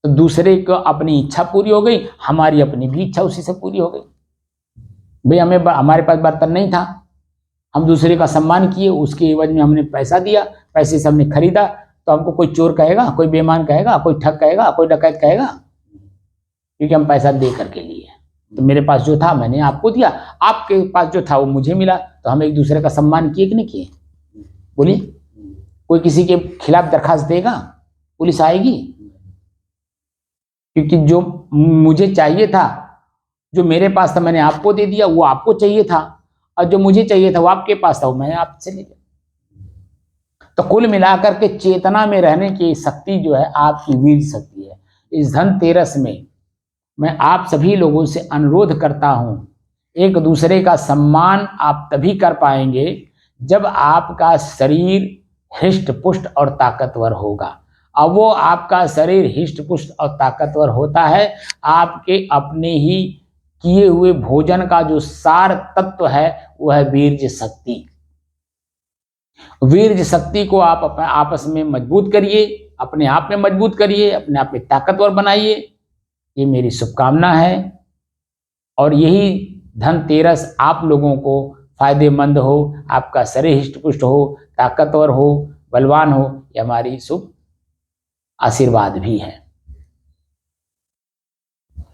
तो दूसरे को अपनी इच्छा पूरी हो गई, हमारी अपनी भी इच्छा उसी से पूरी हो गई। भाई हमारे पास बर्तन नहीं था, हम दूसरे का सम्मान किए, उसके एवज में हमने पैसा दिया, पैसे से हमने खरीदा, तो हमको कोई चोर कहेगा, कोई बेईमान कहेगा, कोई ठग कहेगा, कोई डकैत कहेगा? क्योंकि हम पैसा दे करके लिए। तो मेरे पास जो था मैंने आपको दिया, आपके पास जो था वो मुझे मिला, तो हम एक दूसरे का सम्मान किए कि नहीं किए? बोलिए, कोई किसी के खिलाफ दरखास्त देगा? पुलिस आएगी? क्योंकि जो मुझे चाहिए था, जो मेरे पास था मैंने आपको दे दिया, वो आपको चाहिए था, और जो मुझे चाहिए था वो आपके पास था, वो मैंने आपसे ले लिया। तो कुल मिलाकर के चेतना में रहने की शक्ति जो है आपकी वीर शक्ति है। इस धनतेरस में मैं आप सभी लोगों से अनुरोध करता हूं, एक दूसरे का सम्मान आप तभी कर पाएंगे जब आपका शरीर हृष्ट पुष्ट और ताकतवर होगा। अब वो आपका शरीर हृष्ट पुष्ट और ताकतवर होता है आपके अपने ही किए हुए भोजन का जो सार तत्व है वह है वीर्य शक्ति। वीर्य शक्ति को आप आपस में मजबूत करिए, अपने आप में मजबूत करिए, अपने आप में ताकतवर बनाइए। ये मेरी शुभकामना है, और यही धनतेरस आप लोगों को फायदेमंद हो, आपका शरीर हृष्ट पुष्ट हो, ताकतवर हो, बलवान हो, ये हमारी शुभ आशीर्वाद भी है।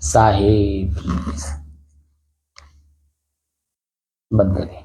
साहेब बंद करें।